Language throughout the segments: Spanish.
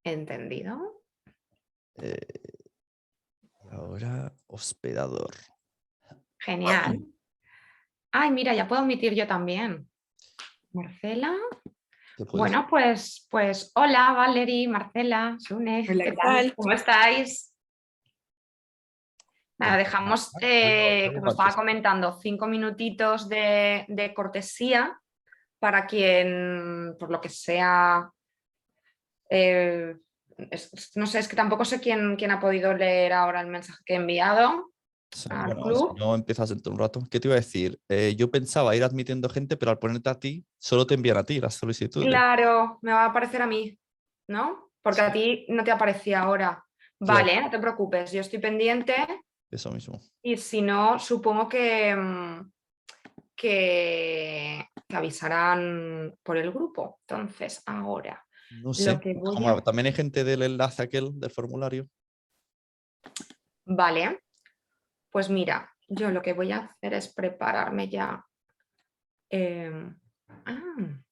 ¿Entendido? Ahora, hospedador. Genial. Ay, mira, ya puedo omitir yo también. Marcela. ¿Te puedes? Bueno, pues hola, Valerie, Marcela, Sune, Hola, ¿qué ¿qué tal? tal? ¿Cómo estáis? Nada, dejamos, como estaba comentando, 5 minutitos de cortesía para quien, por lo que sea, no sé, es que tampoco sé quién ha podido leer ahora el mensaje que he enviado al Bueno, si club. no empiezas dentro de un rato. ¿Qué te iba a decir? Yo pensaba ir admitiendo gente, pero al ponerte a ti, solo te envían a ti las solicitudes. Claro, me va a aparecer a mí, ¿no? Porque a Sí, ti no te aparecía ahora. claro, Vale, no te preocupes, yo estoy pendiente eso mismo. y si no, supongo que avisarán por el grupo. Entonces, ahora, No lo sé, que voy como a... también hay gente del enlace aquel, del formulario. Vale, pues mira, yo lo que voy a hacer es prepararme ya.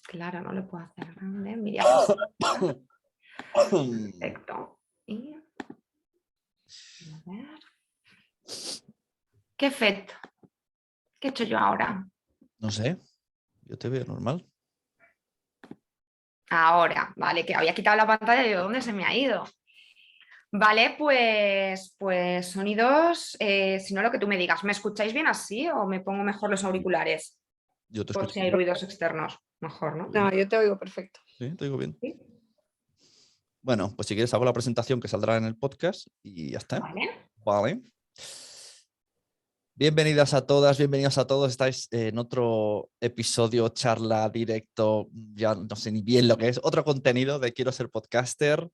Claro, no lo puedo hacer grande. Mira, perfecto. Y, a ver. ¿Qué efecto? ¿Qué he hecho yo ahora? No sé, yo te veo normal. Ahora, vale, que había quitado la pantalla y digo, ¿dónde se me ha ido? Vale, pues sonidos, si no lo que tú me digas, ¿me escucháis bien así o me pongo mejor los auriculares? Yo te Por escucho si hay bien. ruidos externos, mejor, ¿no? No, yo te oigo perfecto. Sí, te digo bien. Sí. Bueno, pues si quieres hago la presentación que saldrá en el podcast y ya está. Vale. Vale. Bienvenidas a todas, bienvenidos a todos. Estáis en otro episodio, charla, directo, ya no sé ni bien lo que es, otro contenido de Quiero ser podcaster.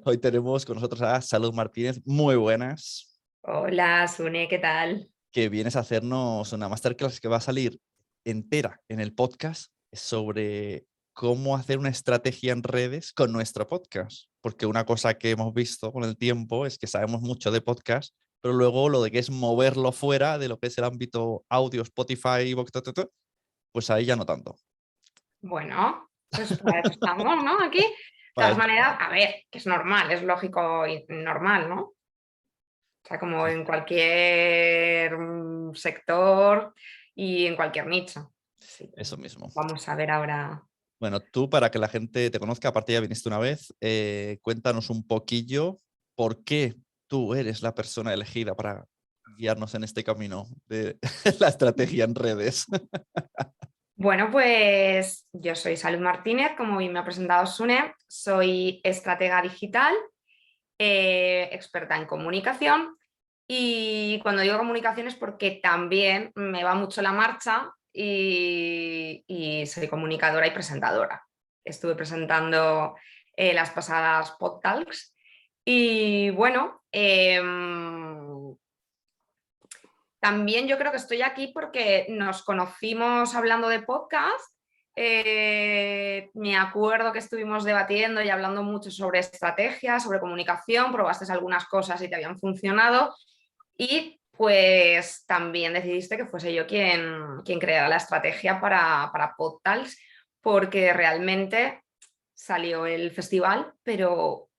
Hoy tenemos con nosotros a Salud Martínez, muy buenas, Hola, Sune, ¿qué tal? que vienes a hacernos una masterclass que va a salir entera en el podcast sobre cómo hacer una estrategia en redes con nuestro podcast. Porque una cosa que hemos visto con el tiempo es que sabemos mucho de podcast, pero luego lo de que es moverlo fuera de lo que es el ámbito audio, Spotify, iVoox, pues ahí ya no tanto. Bueno, pues para eso estamos, ¿no? Aquí. De Para todas ello, maneras, a ver, que es normal, es lógico y normal, ¿no? O sea, como en cualquier sector y en cualquier nicho. Así que eso mismo. vamos a ver ahora. Bueno, tú para que la gente te conozca, aparte ya viniste una vez, cuéntanos un poquillo por qué tú eres la persona elegida para guiarnos en este camino de la estrategia en redes. Bueno, pues yo soy Salud Martínez, como bien me ha presentado Sune, soy estratega digital, experta en comunicación y cuando digo comunicación es porque también me va mucho la marcha y soy comunicadora y presentadora. Estuve presentando las pasadas PodTalks y bueno, también yo creo que estoy aquí porque nos conocimos hablando de podcast. Me acuerdo que estuvimos debatiendo y hablando mucho sobre estrategia, sobre comunicación, probaste algunas cosas y te habían funcionado y pues también decidiste que fuese yo quien creara la estrategia para PodTalks porque realmente salió el festival, pero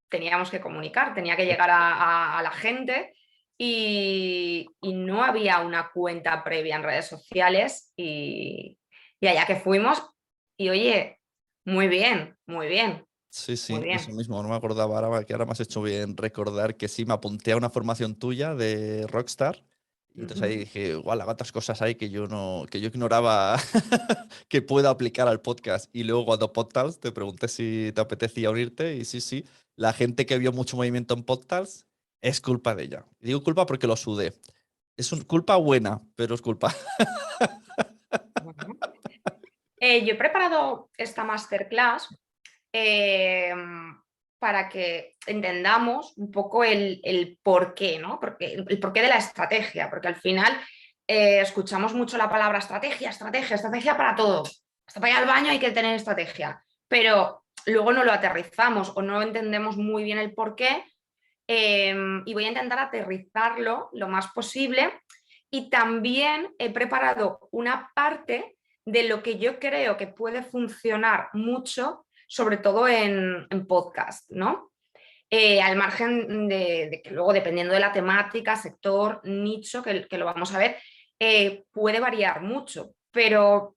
teníamos que comunicar, tenía que llegar a la gente y no había una cuenta previa en redes sociales y allá que fuimos y oye, muy bien, muy bien, Sí, muy sí, eso bien. mismo, no me acordaba ahora, que ahora me has hecho bien recordar que sí, me apunté a una formación tuya de Rockstar y entonces ahí dije, igual, cuántas cosas hay que yo ignoraba que pueda aplicar al podcast. Y luego cuando Podcasts te pregunté si te apetecía unirte y sí, sí, la gente que vio mucho movimiento en Podcasts es culpa de ella. Y digo culpa porque lo sudé. Es una culpa buena, pero es culpa. Bueno. Yo he preparado esta masterclass eh, para que entendamos un poco el porqué, ¿no? Porque, el porqué de la estrategia, porque al final escuchamos mucho la palabra estrategia, estrategia, estrategia para todo. Hasta para ir al baño hay que tener estrategia, pero luego no lo aterrizamos o no entendemos muy bien el porqué y voy a intentar aterrizarlo lo más posible y también he preparado una parte de lo que yo creo que puede funcionar mucho, sobre todo en podcast, ¿no? Al margen de que luego, dependiendo de la temática, sector, nicho, que lo vamos a ver, puede variar mucho, pero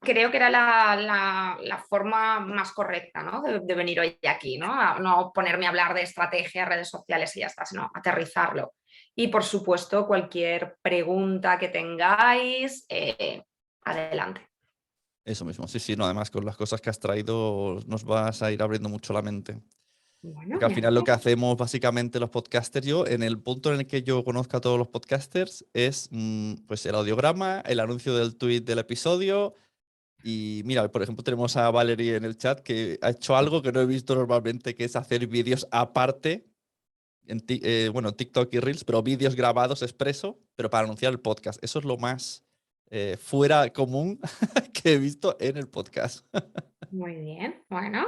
creo que era la forma más correcta, ¿no? de venir hoy aquí, ¿no? No ponerme a hablar de estrategia, redes sociales y ya está, sino aterrizarlo. Y por supuesto, cualquier pregunta que tengáis, adelante. Eso mismo, sí, sí, no, además con las cosas que has traído nos vas a ir abriendo mucho la mente. Bueno, Porque al me final lo que alegro. hacemos básicamente los podcasters, yo, en el punto en el que yo conozco a todos los podcasters, es pues el audiograma, el anuncio del tweet del episodio. Y mira, por ejemplo, tenemos a Valerie en el chat que ha hecho algo que no he visto normalmente, que es hacer vídeos aparte, bueno, TikTok y Reels, pero vídeos grabados expreso, pero para anunciar el podcast. Eso es lo más fuera común que he visto en el podcast. Muy bien, bueno.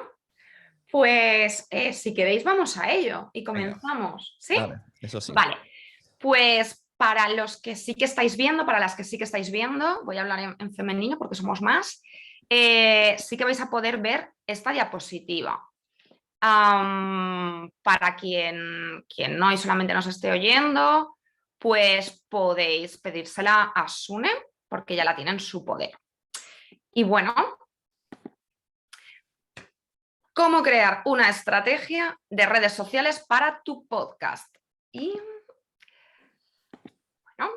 Pues si queréis vamos a ello y Venga, comenzamos, ¿sí? dale, eso sí. Vale, pues para los que sí que estáis viendo, para las que sí que estáis viendo, voy a hablar en femenino porque somos más, sí que vais a poder ver esta diapositiva. Para quien no y solamente nos esté oyendo, pues podéis pedírsela a Sune porque ya la tiene en su poder. Y bueno, ¿cómo crear una estrategia de redes sociales para tu podcast? Y bueno,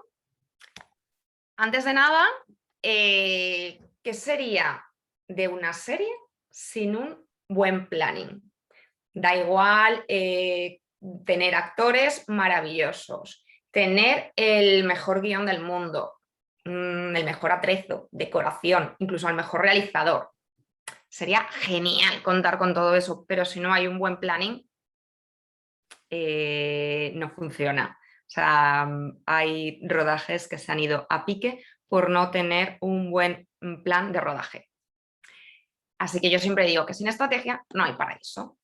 antes de nada, ¿qué sería de una serie sin un buen planning? Da igual tener actores maravillosos, tener el mejor guión del mundo, el mejor atrezo, decoración, incluso el mejor realizador. Sería genial contar con todo eso, pero si no hay un buen planning, no funciona. O sea, hay rodajes que se han ido a pique por no tener un buen plan de rodaje. Así que yo siempre digo que sin estrategia no hay paraíso.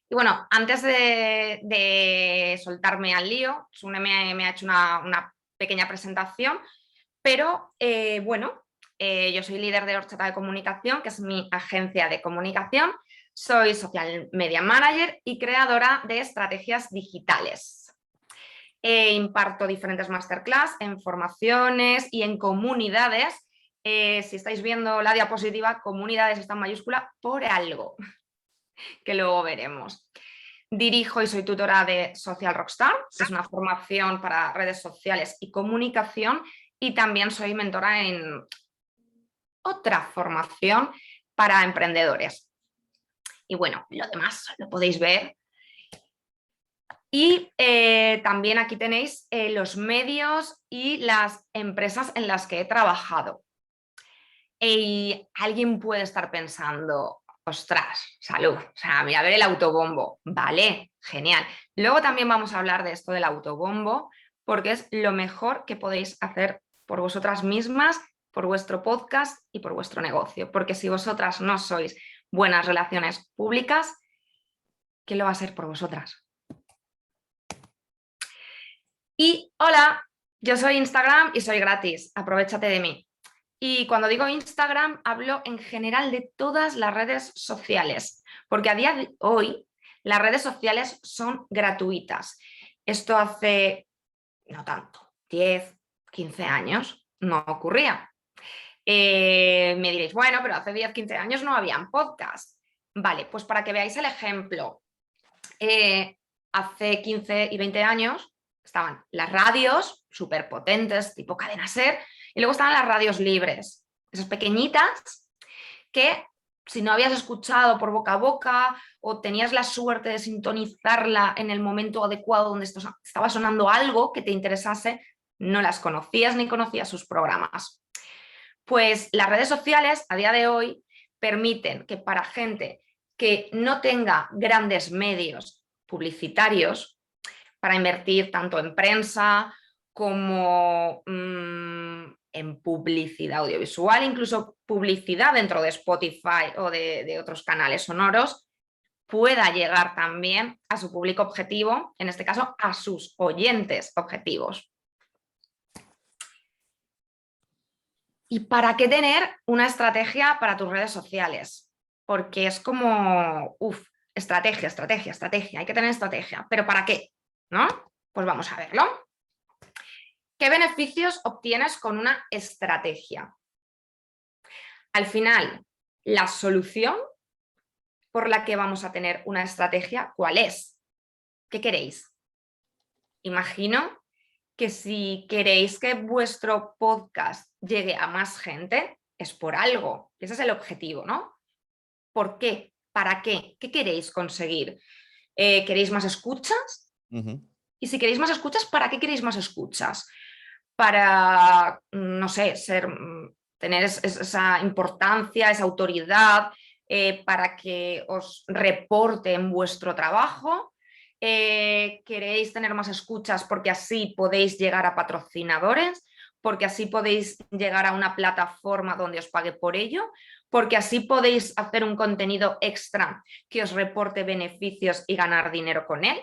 Y bueno, antes de soltarme al lío, Sune me ha hecho una pequeña presentación, pero bueno, yo soy líder de Horchata de Comunicación, que es mi agencia de comunicación. Soy social media manager y creadora de estrategias digitales. Imparto diferentes masterclass en formaciones y en comunidades. Si estáis viendo la diapositiva, comunidades está en mayúscula por algo, que luego veremos. Dirijo y soy tutora de Social Rockstar, que es una formación para redes sociales y comunicación, y también soy mentora en otra formación para emprendedores. Y bueno, lo demás lo podéis ver. Y también aquí tenéis los medios y las empresas en las que he trabajado. Y alguien puede estar pensando, ostras, salud, o sea, mira, a ver el autobombo, vale, genial. Luego también vamos a hablar de esto del autobombo, porque es lo mejor que podéis hacer por vosotras mismas, por vuestro podcast y por vuestro negocio, porque si vosotras no sois buenas relaciones públicas, ¿quién lo va a ser por vosotras? Y hola, yo soy Instagram y soy gratis, aprovéchate de mí. Y cuando digo Instagram, hablo en general de todas las redes sociales, porque a día de hoy las redes sociales son gratuitas. Esto hace, no tanto, 10, 15 años no ocurría. Me diréis, bueno, pero hace 10, 15 años no habían podcasts. Vale, pues para que veáis el ejemplo, hace 15 y 20 años estaban las radios súper potentes, tipo Cadena Ser, y luego estaban las radios libres, esas pequeñitas que si no habías escuchado por boca a boca o tenías la suerte de sintonizarla en el momento adecuado donde estaba sonando algo que te interesase, no las conocías ni conocías sus programas. Pues las redes sociales a día de hoy permiten que para gente que no tenga grandes medios publicitarios para invertir tanto en prensa como en publicidad audiovisual, incluso publicidad dentro de Spotify o de otros canales sonoros, pueda llegar también a su público objetivo, en este caso a sus oyentes objetivos. ¿Y para qué tener una estrategia para tus redes sociales? Porque es como, estrategia, hay que tener estrategia. ¿Pero para qué? ¿No? Pues vamos a verlo. ¿Qué beneficios obtienes con una estrategia? Al final, la solución por la que vamos a tener una estrategia, ¿cuál es? ¿Qué queréis? Imagino que si queréis que vuestro podcast llegue a más gente, es por algo. Ese es el objetivo, ¿no? ¿Por qué? ¿Para qué? ¿Qué queréis conseguir? ¿Queréis más escuchas? Y si queréis más escuchas, ¿para qué queréis más escuchas? Para, no sé, tener esa importancia, esa autoridad, para que os reporten vuestro trabajo. Queréis tener más escuchas porque así podéis llegar a patrocinadores, porque así podéis llegar a una plataforma donde os pague por ello, porque así podéis hacer un contenido extra que os reporte beneficios y ganar dinero con él,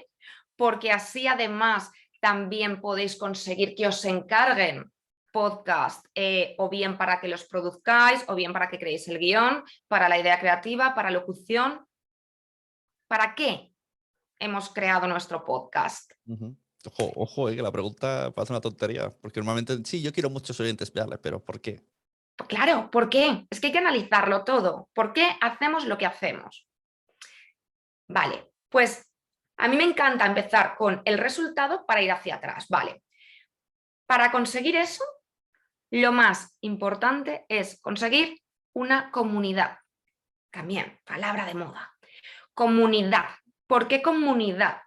porque así además también podéis conseguir que os encarguen podcast, o bien para que los produzcáis, o bien para que creéis el guión, para la idea creativa, para locución. ¿Para qué hemos creado nuestro podcast? Ojo, que la pregunta parece una tontería, porque normalmente sí, yo quiero muchos oyentes, pero ¿por qué? Claro, ¿por qué? Es que hay que analizarlo todo. ¿Por qué hacemos lo que hacemos? Vale, pues a mí me encanta empezar con el resultado para ir hacia atrás. Vale, para conseguir eso, lo más importante es conseguir una comunidad. También, palabra de moda. Comunidad. ¿Por qué comunidad?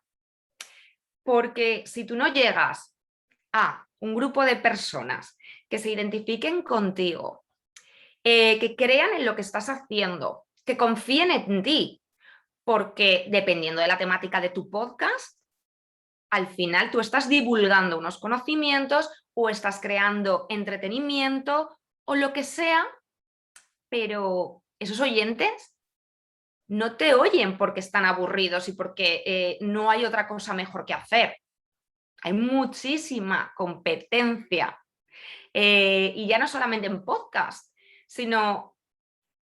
Porque si tú no llegas a un grupo de personas que se identifiquen contigo, que crean en lo que estás haciendo, que confíen en ti, porque dependiendo de la temática de tu podcast, al final tú estás divulgando unos conocimientos o estás creando entretenimiento o lo que sea, pero esos oyentes no te oyen porque están aburridos y porque no hay otra cosa mejor que hacer. Hay muchísima competencia. Y ya no solamente en podcast, sino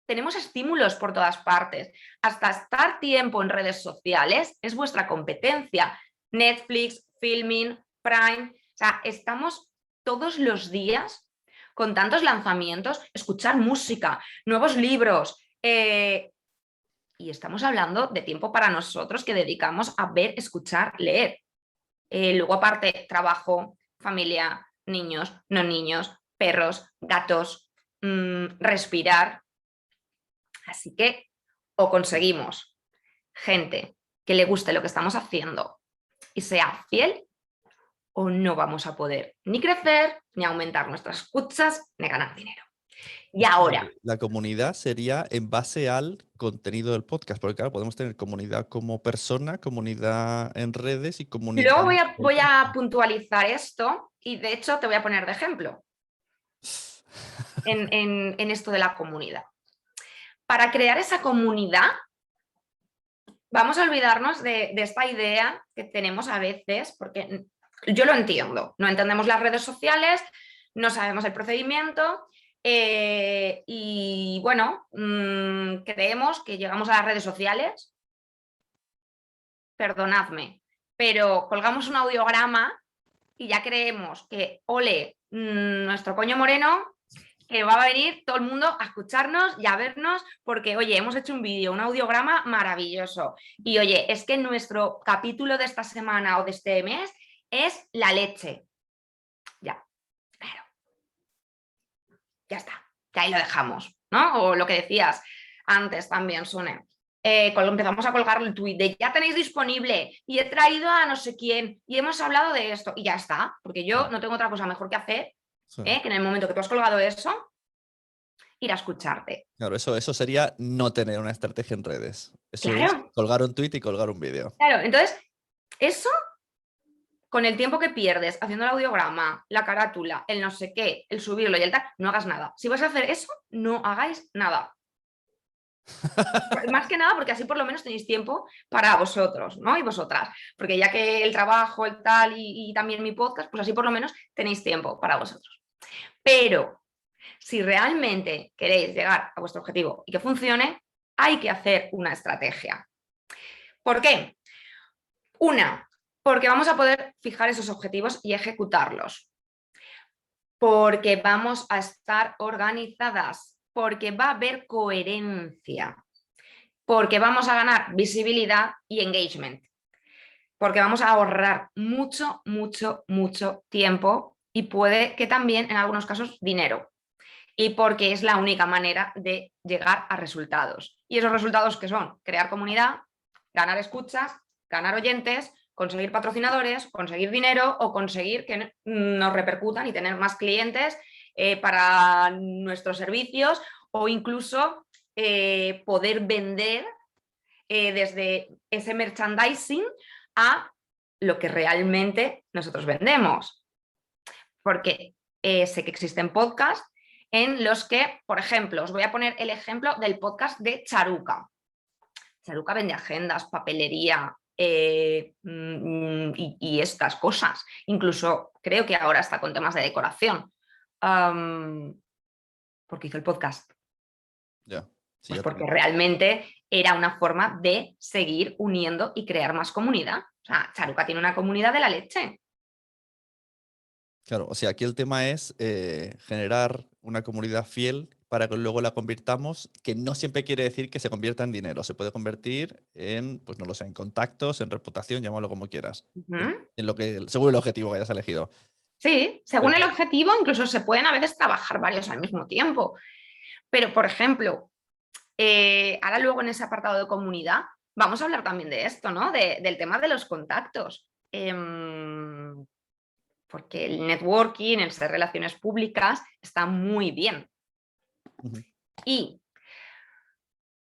tenemos estímulos por todas partes. Hasta estar tiempo en redes sociales es vuestra competencia. Netflix, Filmin, Prime. O sea, estamos todos los días con tantos lanzamientos, escuchar música, nuevos libros. Y estamos hablando de tiempo para nosotros que dedicamos a ver, escuchar, leer. Luego aparte, trabajo, familia, niños, no niños, perros, gatos, respirar. Así que o conseguimos gente que le guste lo que estamos haciendo y sea fiel, o no vamos a poder ni crecer, ni aumentar nuestras escuchas, ni ganar dinero. Y ahora, La comunidad sería en base al contenido del podcast, porque claro, podemos tener comunidad como persona, comunidad en redes y comunidad... luego voy a puntualizar esto y de hecho te voy a poner de ejemplo en esto de la comunidad. Para crear esa comunidad, vamos a olvidarnos de esta idea que tenemos a veces, porque yo lo entiendo, no entendemos las redes sociales, no sabemos el procedimiento y bueno, creemos que llegamos a las redes sociales, perdonadme, pero colgamos un audiograma y ya creemos que, ole, nuestro coño moreno, que va a venir todo el mundo a escucharnos y a vernos porque, oye, hemos hecho un vídeo, un audiograma maravilloso. Y, oye, es que nuestro capítulo de esta semana o de este mes es la leche. Ya, claro. Ya está, que ahí lo dejamos, ¿no? O lo que decías antes también, Sune. Empezamos a colgar el tuit de ya tenéis disponible y he traído a no sé quién y hemos hablado de esto y ya está, porque yo no tengo otra cosa mejor que hacer, que en el momento que tú has colgado eso, ir a escucharte. Claro, eso sería no tener una estrategia en redes. Eso es Claro. colgar un tweet y colgar un vídeo. Claro, entonces, eso con el tiempo que pierdes haciendo el audiograma, la carátula, el no sé qué, el subirlo y el tal, no hagas nada. Si vas a hacer eso, no hagáis nada. Más que nada porque así por lo menos tenéis tiempo para vosotros, ¿no? Y vosotras. Porque ya que el trabajo, el tal y también mi podcast, pues así por lo menos tenéis tiempo para vosotros. Pero Si realmente queréis llegar a vuestro objetivo y que funcione, hay que hacer una estrategia. ¿Por qué? Una, porque vamos a poder fijar esos objetivos y ejecutarlos. Porque vamos a estar organizadas, porque va a haber coherencia, porque vamos a ganar visibilidad y engagement, porque vamos a ahorrar mucho, mucho, mucho tiempo y puede que también en algunos casos dinero. Y porque es la única manera de llegar a resultados. ¿Y esos resultados qué son? Crear comunidad, ganar escuchas, ganar oyentes, conseguir patrocinadores, conseguir dinero o conseguir que nos repercutan y tener más clientes para nuestros servicios o incluso poder vender desde ese merchandising a lo que realmente nosotros vendemos. Porque sé que existen podcasts en los que, por ejemplo, os voy a poner el ejemplo del podcast de Charuca. Charuca vende agendas, papelería y estas cosas. Incluso creo que ahora está con temas de decoración. Porque hizo el podcast. Ya. Sí, Pues ya porque tiene. realmente era una forma de seguir uniendo y crear más comunidad. O sea, Charuca tiene una comunidad de la leche. Claro, o sea, aquí el tema es generar una comunidad fiel para que luego la convirtamos, que no siempre quiere decir que se convierta en dinero, se puede convertir en, pues no lo sé, en contactos, en reputación, llámalo como quieras, en lo que, según el objetivo que hayas elegido. Sí, según el Pero, objetivo, incluso se pueden a veces trabajar varios al mismo tiempo. Pero, por ejemplo, ahora luego en ese apartado de comunidad, vamos a hablar también de esto, ¿no? Del tema de los contactos. Porque el networking, el ser relaciones públicas, está muy bien. ujú, Y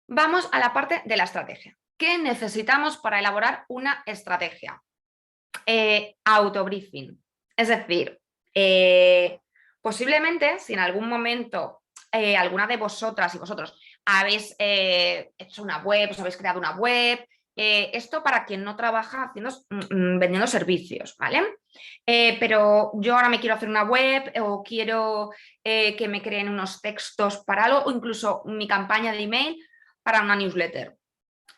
vamos a la parte de la estrategia. ¿Qué necesitamos para elaborar una estrategia? Autobriefing. Es decir, posiblemente si en algún momento alguna de vosotras y vosotros habéis hecho una web, os habéis creado una web, esto para quien no trabaja vendiendo servicios, ¿vale? Pero yo ahora me quiero hacer una web o quiero que me creen unos textos para algo o incluso mi campaña de email para una newsletter.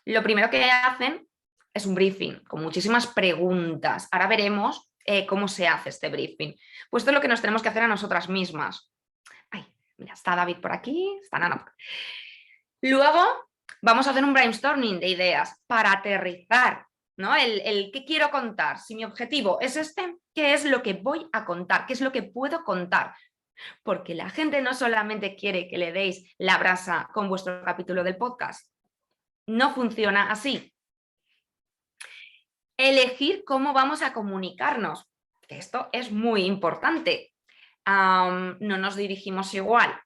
Lo primero que hacen es un briefing con muchísimas preguntas. Ahora veremos cómo se hace este briefing. Pues esto es lo que nos tenemos que hacer a nosotras mismas. Ay, mira, está David por aquí, está Nana por aquí. Luego vamos a hacer un brainstorming de ideas para aterrizar, ¿no? El qué quiero contar. Si mi objetivo es este, ¿qué es lo que voy a contar? ¿Qué es lo que puedo contar? Porque la gente no solamente quiere que le deis la brasa con vuestro capítulo del podcast. No funciona así. Elegir cómo vamos a comunicarnos, que esto es muy importante. No nos dirigimos igual.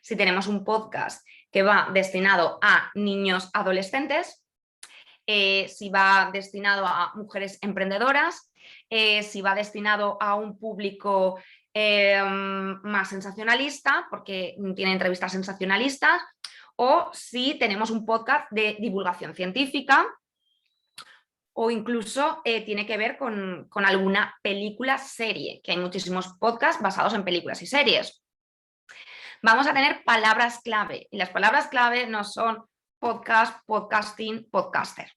Si tenemos un podcast que va destinado a niños adolescentes, si va destinado a mujeres emprendedoras, si va destinado a un público más sensacionalista, porque tiene entrevistas sensacionalistas, o si tenemos un podcast de divulgación científica, o incluso tiene que ver con alguna película serie, que hay muchísimos podcasts basados en películas y series. Vamos a tener palabras clave, y las palabras clave no son podcast, podcasting, podcaster.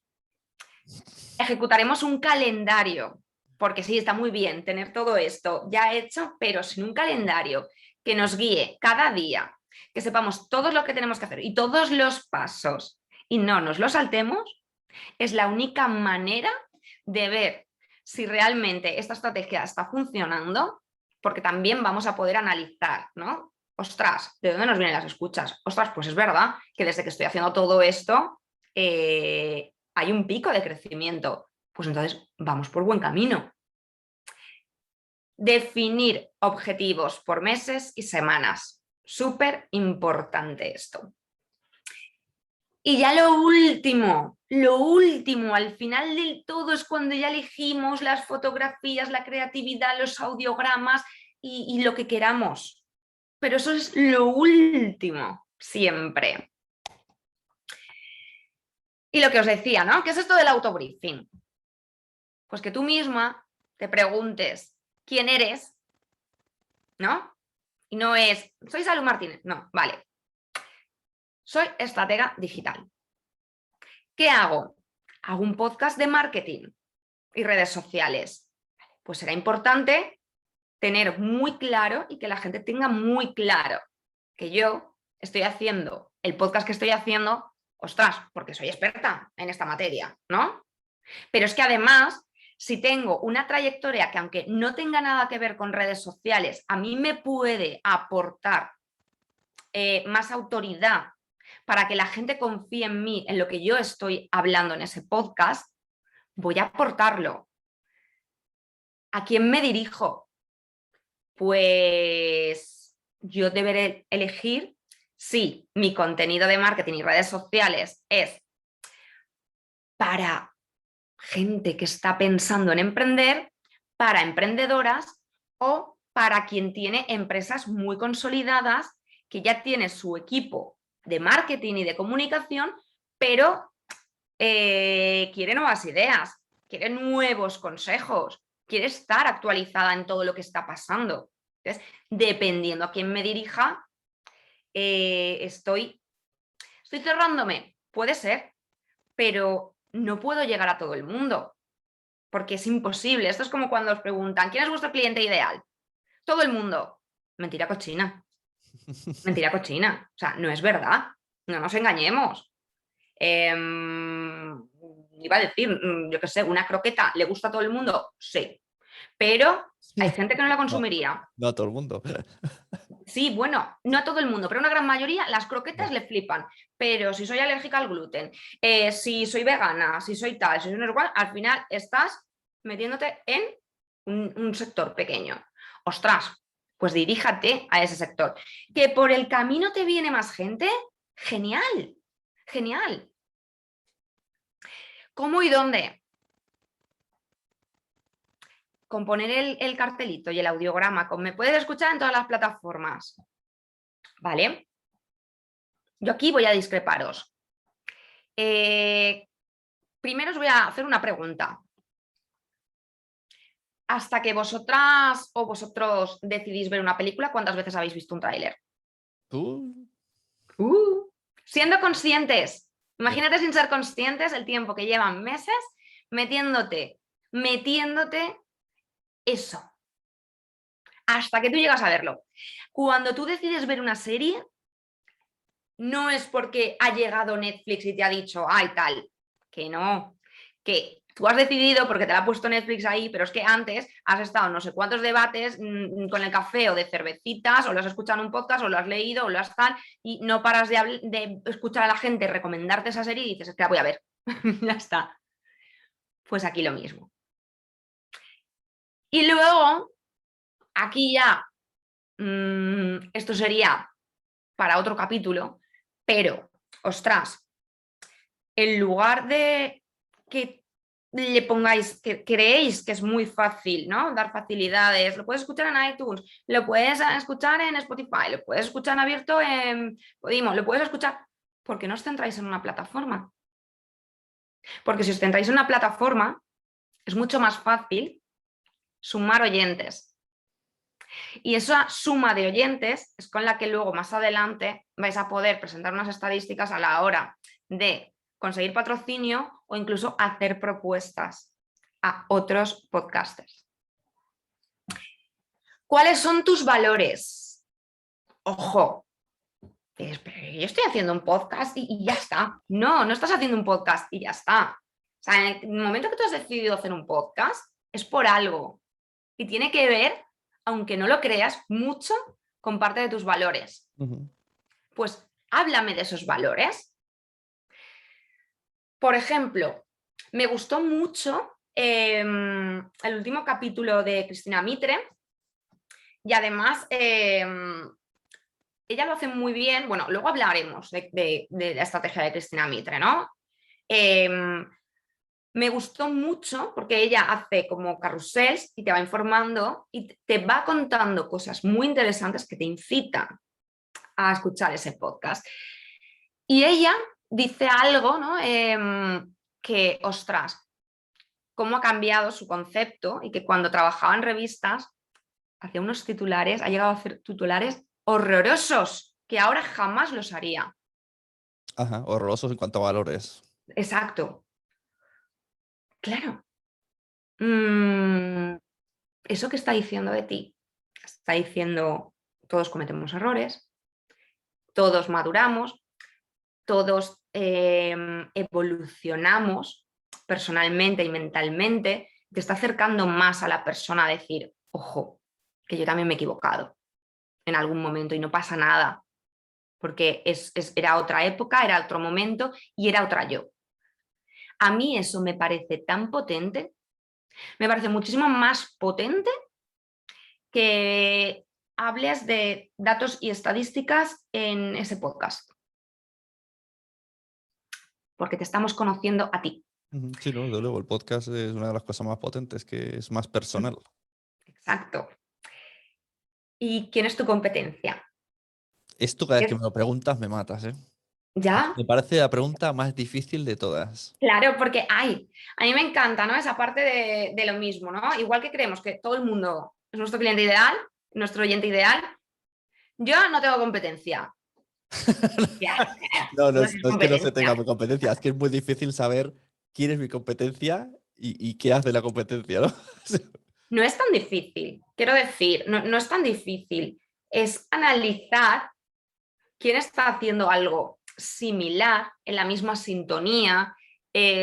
Ejecutaremos un calendario, porque sí, está muy bien tener todo esto ya hecho, pero sin un calendario que nos guíe cada día, que sepamos todo lo que tenemos que hacer y todos los pasos y no nos los saltemos, es la única manera de ver si realmente esta estrategia está funcionando, porque también vamos a poder analizar, ¿no? Ostras, ¿de dónde nos vienen las escuchas? Ostras, pues es verdad que desde que estoy haciendo todo esto hay un pico de crecimiento. Pues entonces vamos por buen camino. Definir objetivos por meses y semanas. Súper importante esto. Y ya lo último, al final del todo es cuando ya elegimos las fotografías, la creatividad, los audiogramas y lo que queramos. Pero eso es lo último, siempre. Y lo que os decía, ¿no? ¿Qué es esto del autobriefing? Pues que tú misma te preguntes quién eres, ¿no? Y no es, soy Salud Martínez. No, vale. Soy estratega digital. ¿Qué hago? Hago un podcast de marketing y redes sociales. Pues será importante tener muy claro y que la gente tenga muy claro que yo estoy haciendo el podcast que estoy haciendo, ostras, porque soy experta en esta materia, ¿no? Pero es que además, si tengo una trayectoria que aunque no tenga nada que ver con redes sociales, a mí me puede aportar más autoridad para que la gente confíe en mí, en lo que yo estoy hablando en ese podcast, voy a aportarlo. ¿A quién me dirijo? Pues yo deberé elegir si mi contenido de marketing y redes sociales es para gente que está pensando en emprender, para emprendedoras o para quien tiene empresas muy consolidadas, que ya tiene su equipo de marketing y de comunicación, pero quiere nuevas ideas, quiere nuevos consejos, quiere estar actualizada en todo lo que está pasando. Entonces, dependiendo a quién me dirija, estoy cerrándome, puede ser, pero no puedo llegar a todo el mundo, porque es imposible. Esto es como cuando os preguntan, ¿quién es vuestro cliente ideal? Todo el mundo. Mentira cochina. Mentira cochina. O sea, no es verdad. No nos engañemos. Iba a decir, yo qué sé, una croqueta, ¿le gusta a todo el mundo? Sí. Pero hay gente que no la No, consumiría. no a todo el mundo. Sí, bueno, no a todo el mundo, pero a una gran mayoría las croquetas Ya. le flipan. Pero si soy alérgica al gluten, si soy vegana, si soy tal, si soy no sé cuál, al final estás metiéndote en un sector pequeño. Ostras, pues diríjate a ese sector. Que por el camino te viene más gente, genial, genial. ¿Cómo y dónde? Con poner el cartelito y el audiograma, me puedes escuchar en todas las plataformas, ¿vale? Yo aquí voy a discreparos. Primero os voy a hacer una pregunta. Hasta que vosotras o vosotros decidís ver una película, ¿cuántas veces habéis visto un tráiler? Uh, Siendo conscientes, ya. imagínate sin ser conscientes el tiempo que llevan meses metiéndote eso, hasta que tú llegas a verlo. Cuando tú decides ver una serie, no es porque ha llegado Netflix y te ha dicho, ay, tal, que no, que tú has decidido porque te la ha puesto Netflix ahí, pero es que antes has estado en no sé cuántos debates con el café o de cervecitas, o lo has escuchado en un podcast, o lo has leído, o lo has tal, y no paras de escuchar a la gente recomendarte esa serie y dices, es que la voy a ver, ya está. Pues aquí lo mismo. Y luego, aquí ya, esto sería para otro capítulo, pero, ostras, en lugar de que le pongáis, que creéis que es muy fácil, ¿no? Dar facilidades, lo puedes escuchar en iTunes, lo puedes escuchar en Spotify, lo puedes escuchar en abierto en Podimo, lo puedes escuchar, ¿por qué no os centráis en una plataforma? Porque si os centráis en una plataforma, es mucho más fácil sumar oyentes. Y esa suma de oyentes es con la que luego más adelante vais a poder presentar unas estadísticas a la hora de conseguir patrocinio o incluso hacer propuestas a otros podcasters. ¿Cuáles son tus valores? Ojo, pero yo estoy haciendo un podcast y ya está. No, no estás haciendo un podcast y ya está. O sea, en el momento que tú has decidido hacer un podcast es por algo y tiene que ver, aunque no lo creas, mucho con parte de tus valores. Pues háblame de esos valores. Por ejemplo, me gustó mucho el último capítulo de Cristina Mitre y además ella lo hace muy bien. Bueno, luego hablaremos de la estrategia de Cristina Mitre, ¿no? Me gustó mucho porque ella hace como carruseles y te va informando y te va contando cosas muy interesantes que te incitan a escuchar ese podcast. Y ella dice algo, ¿no? Que, ostras, cómo ha cambiado su concepto y que cuando trabajaba en revistas hacía unos titulares, ha llegado a hacer titulares horrorosos, que ahora jamás los haría. Ajá, horrorosos en cuanto a valores. Exacto. Claro. Eso que está diciendo de ti, está diciendo todos cometemos errores, todos maduramos, todos evolucionamos personalmente y mentalmente, te está acercando más a la persona a decir, ojo, que yo también me he equivocado en algún momento y no pasa nada, porque era otra época, era otro momento y era otra yo. A mí eso me parece tan potente, me parece muchísimo más potente que hables de datos y estadísticas en ese podcast, porque te estamos conociendo a ti. Sí, no, desde luego, el podcast es una de las cosas más potentes, que es más personal. Exacto. ¿Y quién es tu competencia? Esto cada vez que ¿Es me lo preguntas me matas, ¿eh? ya? Me parece la pregunta más difícil de todas. Claro, porque a mí me encanta, ¿no? Esa parte de lo mismo, ¿no? Igual que creemos que todo el mundo es nuestro cliente ideal, nuestro oyente ideal, yo no tengo competencia. Ya, No, no no es, es no es que no se tenga competencia. mi competencia, es que es muy difícil saber quién es mi competencia y qué hace la competencia, ¿no? No es tan difícil, quiero decir, no es tan difícil. Es analizar quién está haciendo algo similar, en la misma sintonía, y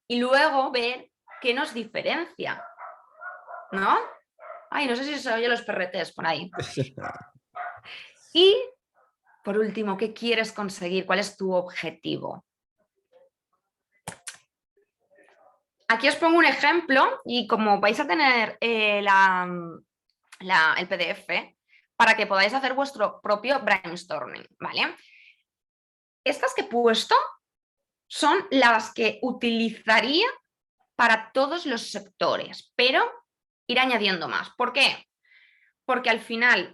luego ver qué nos diferencia, ¿no? Ay, no sé si se oye los perretes por ahí. Y, por último, ¿qué quieres conseguir? ¿Cuál es tu objetivo? Aquí os pongo un ejemplo y como vais a tener el PDF para que podáis hacer vuestro propio brainstorming, ¿vale? Estas que he puesto son las que utilizaría para todos los sectores, pero ir añadiendo más. ¿Por qué? Porque al final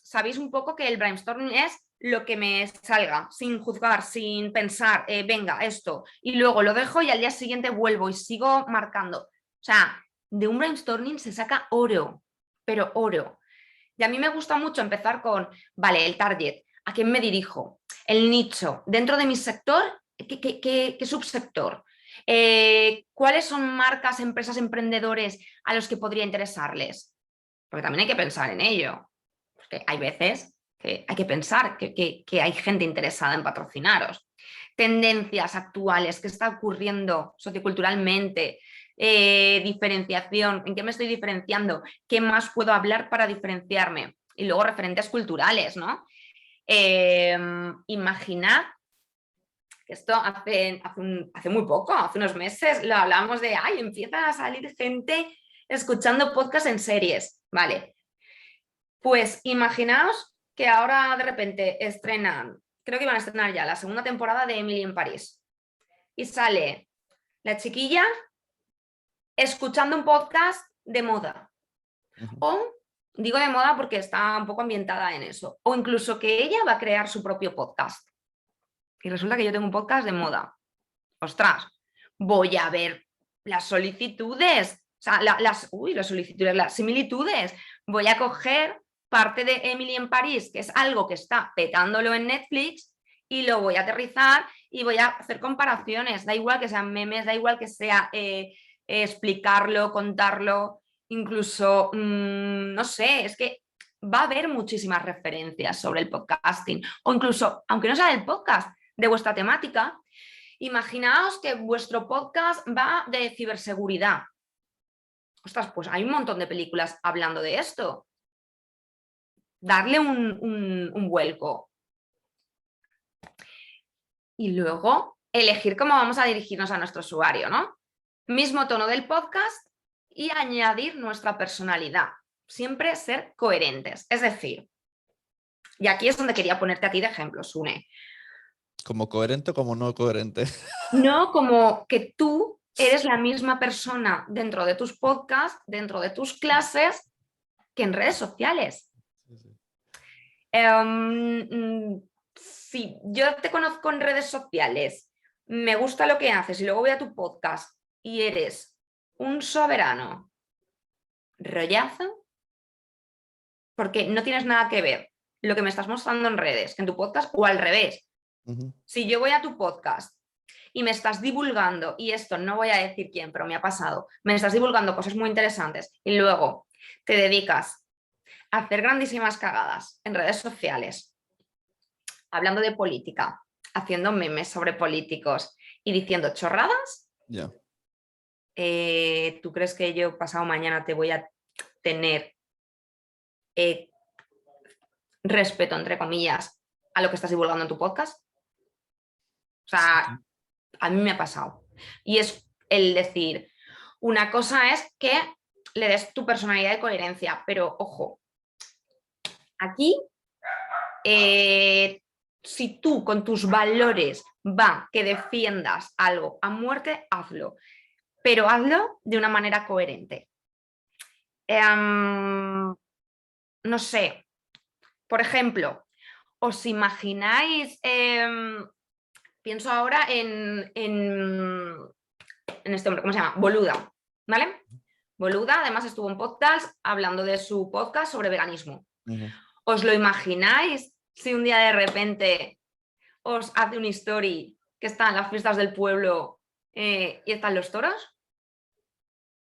sabéis un poco que el brainstorming es lo que me salga, sin juzgar, sin pensar, venga, esto, y luego lo dejo y al día siguiente vuelvo y sigo marcando. O sea, de un brainstorming se saca oro, pero oro. Y a mí me gusta mucho empezar con, vale, el target, ¿a quién me dirijo? El nicho, dentro de mi sector, ¿qué subsector? ¿Cuáles son marcas, empresas, emprendedores a los que podría interesarles? Porque también hay que pensar en ello. Porque hay veces que hay que pensar que hay gente interesada en patrocinaros. Tendencias actuales, qué está ocurriendo socioculturalmente, diferenciación, en qué me estoy diferenciando, qué más puedo hablar para diferenciarme. Y luego referentes culturales, ¿no? Imaginad que esto hace muy poco, hace unos meses, lo hablamos de, ay, empieza a salir gente escuchando podcast en series, ¿vale? Pues imaginaos que ahora de repente estrenan, creo que iban a estrenar ya la segunda temporada de Emily en París. Y sale la chiquilla escuchando un podcast de moda. O, digo de moda porque está un poco ambientada en eso. O incluso que ella va a crear su propio podcast. Y resulta que yo tengo un podcast de moda. Ostras, voy a ver las solicitudes. O sea, las solicitudes, las similitudes. Voy a coger parte de Emily en París, que es algo que está petándolo en Netflix, y lo voy a aterrizar y voy a hacer comparaciones. Da igual que sean memes, da igual que sea explicarlo, contarlo, incluso, no sé, es que va a haber muchísimas referencias sobre el podcasting, o incluso, aunque no sea del podcast, de vuestra temática. Imaginaos que vuestro podcast va de ciberseguridad. Ostras, pues hay un montón de películas hablando de esto. Darle un vuelco. Y luego elegir cómo vamos a dirigirnos a nuestro usuario, ¿no? Mismo tono del podcast y añadir nuestra personalidad. Siempre ser coherentes. Es decir, y aquí es donde quería ponerte a ti de ejemplo, Sune. ¿Como coherente o como no coherente? No como que tú eres la misma persona dentro de tus podcasts, dentro de tus clases, que en redes sociales. Si yo te conozco en redes sociales, me gusta lo que haces y luego voy a tu podcast y eres un soberano rollazo, porque no tienes nada que ver lo que me estás mostrando en redes, que en tu podcast, o al revés. Si yo voy a tu podcast y me estás divulgando, y esto no voy a decir quién, pero me ha pasado, me estás divulgando cosas muy interesantes y luego te dedicas a hacer grandísimas cagadas en redes sociales, hablando de política, haciendo memes sobre políticos y diciendo chorradas, Ya. ¿tú crees que yo pasado mañana te voy a tener respeto, entre comillas, a lo que estás divulgando en tu podcast? O sea, a mí me ha pasado. Y es el decir, una cosa es que le des tu personalidad y coherencia, pero ojo, aquí, si tú con tus valores va que defiendas algo a muerte, hazlo, pero hazlo de una manera coherente. No sé, por ejemplo, ¿os imagináis? Pienso ahora en este hombre, ¿cómo se llama? Boluda, ¿vale? Boluda además estuvo en podcast hablando de su podcast sobre veganismo. ¿Os lo imagináis si un día de repente os hace un story que está en las fiestas del pueblo y están los toros?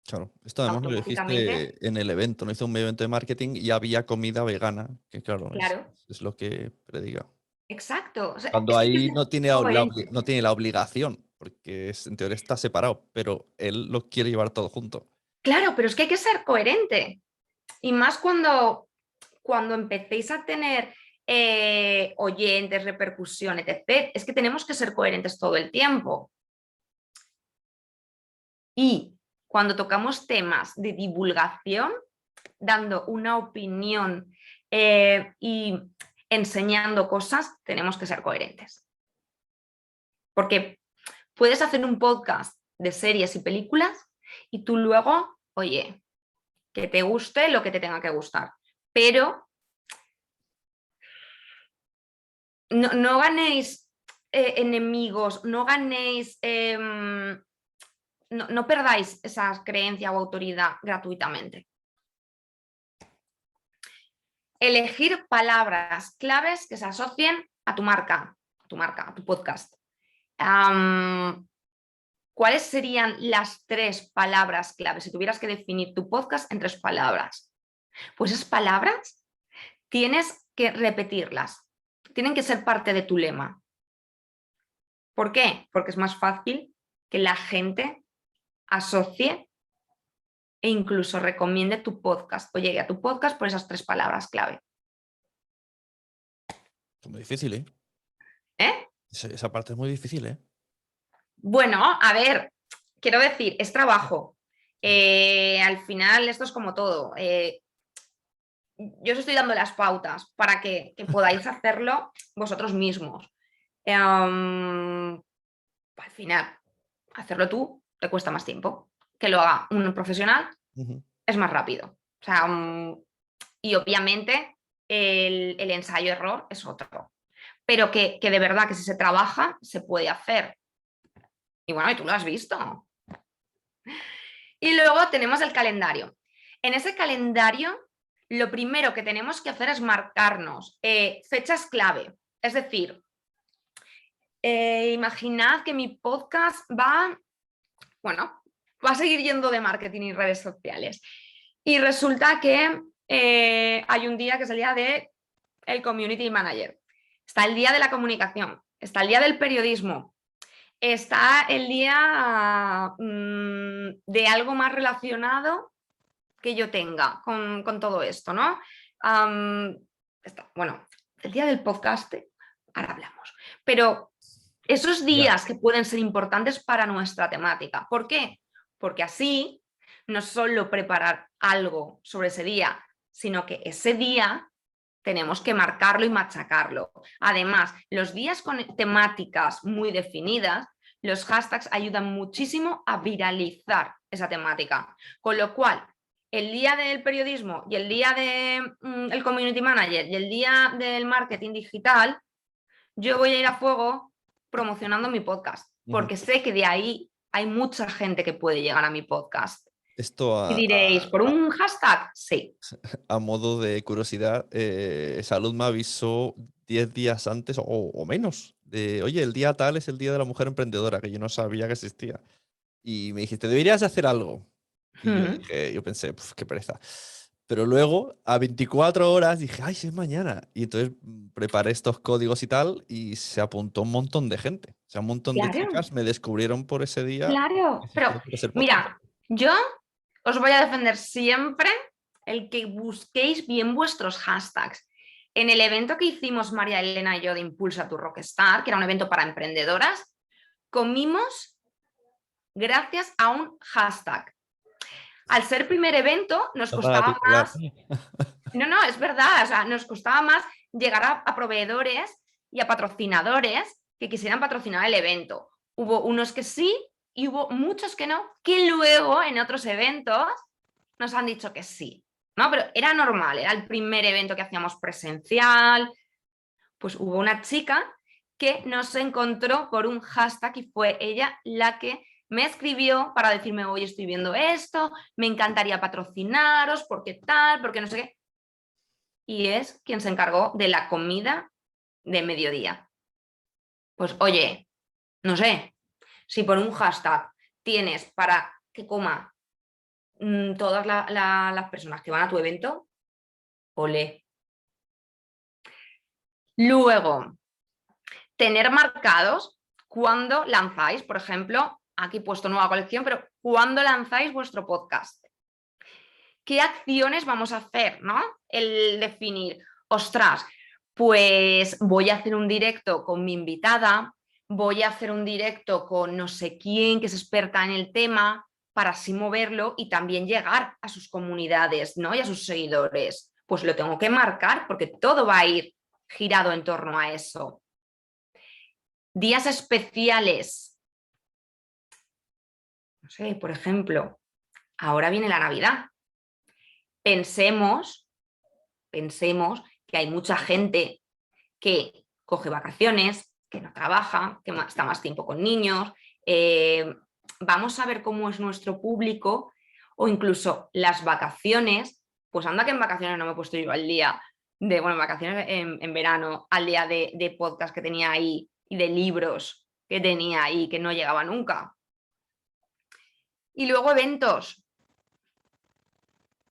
Claro, esto además lo Automáticamente, dijiste en el evento, no hizo un evento de marketing y había comida vegana, que claro, claro, es lo que prediga. exacto. O sea, Cuando es que hay que ahí ser no tiene coherente. no tiene la obligación, porque en teoría está separado, pero él lo quiere llevar todo junto. Claro, pero es que hay que ser coherente. Y más cuando empecéis a tener oyentes, repercusión, etc., es que tenemos que ser coherentes todo el tiempo. Y cuando tocamos temas de divulgación, dando una opinión y enseñando cosas, tenemos que ser coherentes. Porque puedes hacer un podcast de series y películas y tú luego, oye, que te guste lo que te tenga que gustar, pero no ganéis enemigos, no ganéis, no perdáis esa creencia o autoridad gratuitamente. Elegir palabras claves que se asocien a tu marca, a tu podcast. ¿Cuáles serían las 3 palabras claves? Si tuvieras que definir tu podcast en 3 palabras, pues esas palabras tienes que repetirlas, tienen que ser parte de tu lema. ¿Por qué? Porque es más fácil que la gente asocie e incluso recomiende tu podcast o llegue a tu podcast por esas 3 palabras clave. Es muy difícil, ¿eh? ¿Eh? Esa parte es muy difícil, ¿eh? Bueno, a ver, quiero decir, es trabajo. Al final esto es como todo. Yo os estoy dando las pautas para que podáis hacerlo vosotros mismos. Al final, hacerlo tú te cuesta más tiempo. Que lo haga un profesional es más rápido. O sea, y obviamente el ensayo-error es otro. Pero que de verdad que si se trabaja, se puede hacer. Y bueno, y tú lo has visto. Y luego tenemos el calendario. En ese calendario, lo primero que tenemos que hacer es marcarnos fechas clave. Es decir, imaginad que mi podcast va a seguir yendo de marketing y redes sociales. Y resulta que hay un día que es el día del community manager. Está el día de la comunicación, está el día del periodismo, está el día de algo más relacionado que yo tenga con todo esto, ¿no? Bueno, el día del podcast, ahora hablamos. Pero esos días que pueden ser importantes para nuestra temática. ¿Por qué? Porque así no solo preparar algo sobre ese día, sino que ese día tenemos que marcarlo y machacarlo. Además, los días con temáticas muy definidas, los hashtags ayudan muchísimo a viralizar esa temática. Con lo cual, el día del periodismo y el día del community manager y el día del marketing digital, yo voy a ir a fuego promocionando mi podcast, porque sé que de ahí hay mucha gente que puede llegar a mi podcast. Esto Y diréis, ¿por un hashtag? Sí. a modo de curiosidad, Salud me avisó 10 días antes o menos de, oye, el día tal es el Día de la Mujer Emprendedora, que yo no sabía que existía. Y me dijiste, deberías hacer algo. Y yo pensé, "Puf, qué pereza". Pero luego, a 24 horas, dije, ay, sí es mañana. Y entonces preparé estos códigos y tal, y se apuntó un montón de gente. O sea, un montón de Claro, chicas me descubrieron por ese día que claro. Pero existía por hacer podcast. mira, yo os voy a defender siempre el que busquéis bien vuestros hashtags. En el evento que hicimos María Elena y yo de Impulsa tu Rockstar, que era un evento para emprendedoras, comimos gracias a un hashtag. Al ser primer evento, nos Para costaba titular. más. No, es verdad, o sea, nos costaba más llegar a proveedores y a patrocinadores que quisieran patrocinar el evento. Hubo unos que sí y hubo muchos que no, que luego en otros eventos nos han dicho que sí, ¿no? Pero era normal, era el primer evento que hacíamos presencial. Pues hubo una chica que nos encontró por un hashtag y fue ella la que me escribió para decirme, oye, estoy viendo esto, me encantaría patrocinaros, porque tal, porque no sé qué. Y es quien se encargó de la comida de mediodía. Pues oye, no sé, si por un hashtag tienes para que coma todas las personas que van a tu evento, ole. Luego, tener marcados cuando lanzáis, por ejemplo, aquí he puesto nueva colección, pero cuando lanzáis vuestro podcast. ¿Qué acciones vamos a hacer? ¿No? El definir, ostras, pues voy a hacer un directo con mi invitada, voy a hacer un directo con no sé quién que es experta en el tema, para así moverlo y también llegar a sus comunidades, ¿no? Y a sus seguidores. Pues lo tengo que marcar porque todo va a ir girado en torno a eso. Días especiales. No sé, por ejemplo, ahora viene la Navidad. Pensemos que hay mucha gente que coge vacaciones, que no trabaja, que está más tiempo con niños. Vamos a ver cómo es nuestro público o incluso las vacaciones. Pues anda que en vacaciones no me he puesto yo al día de, bueno, en vacaciones en verano, al día de podcast que tenía ahí y de libros que tenía ahí que no llegaba nunca. Y luego eventos.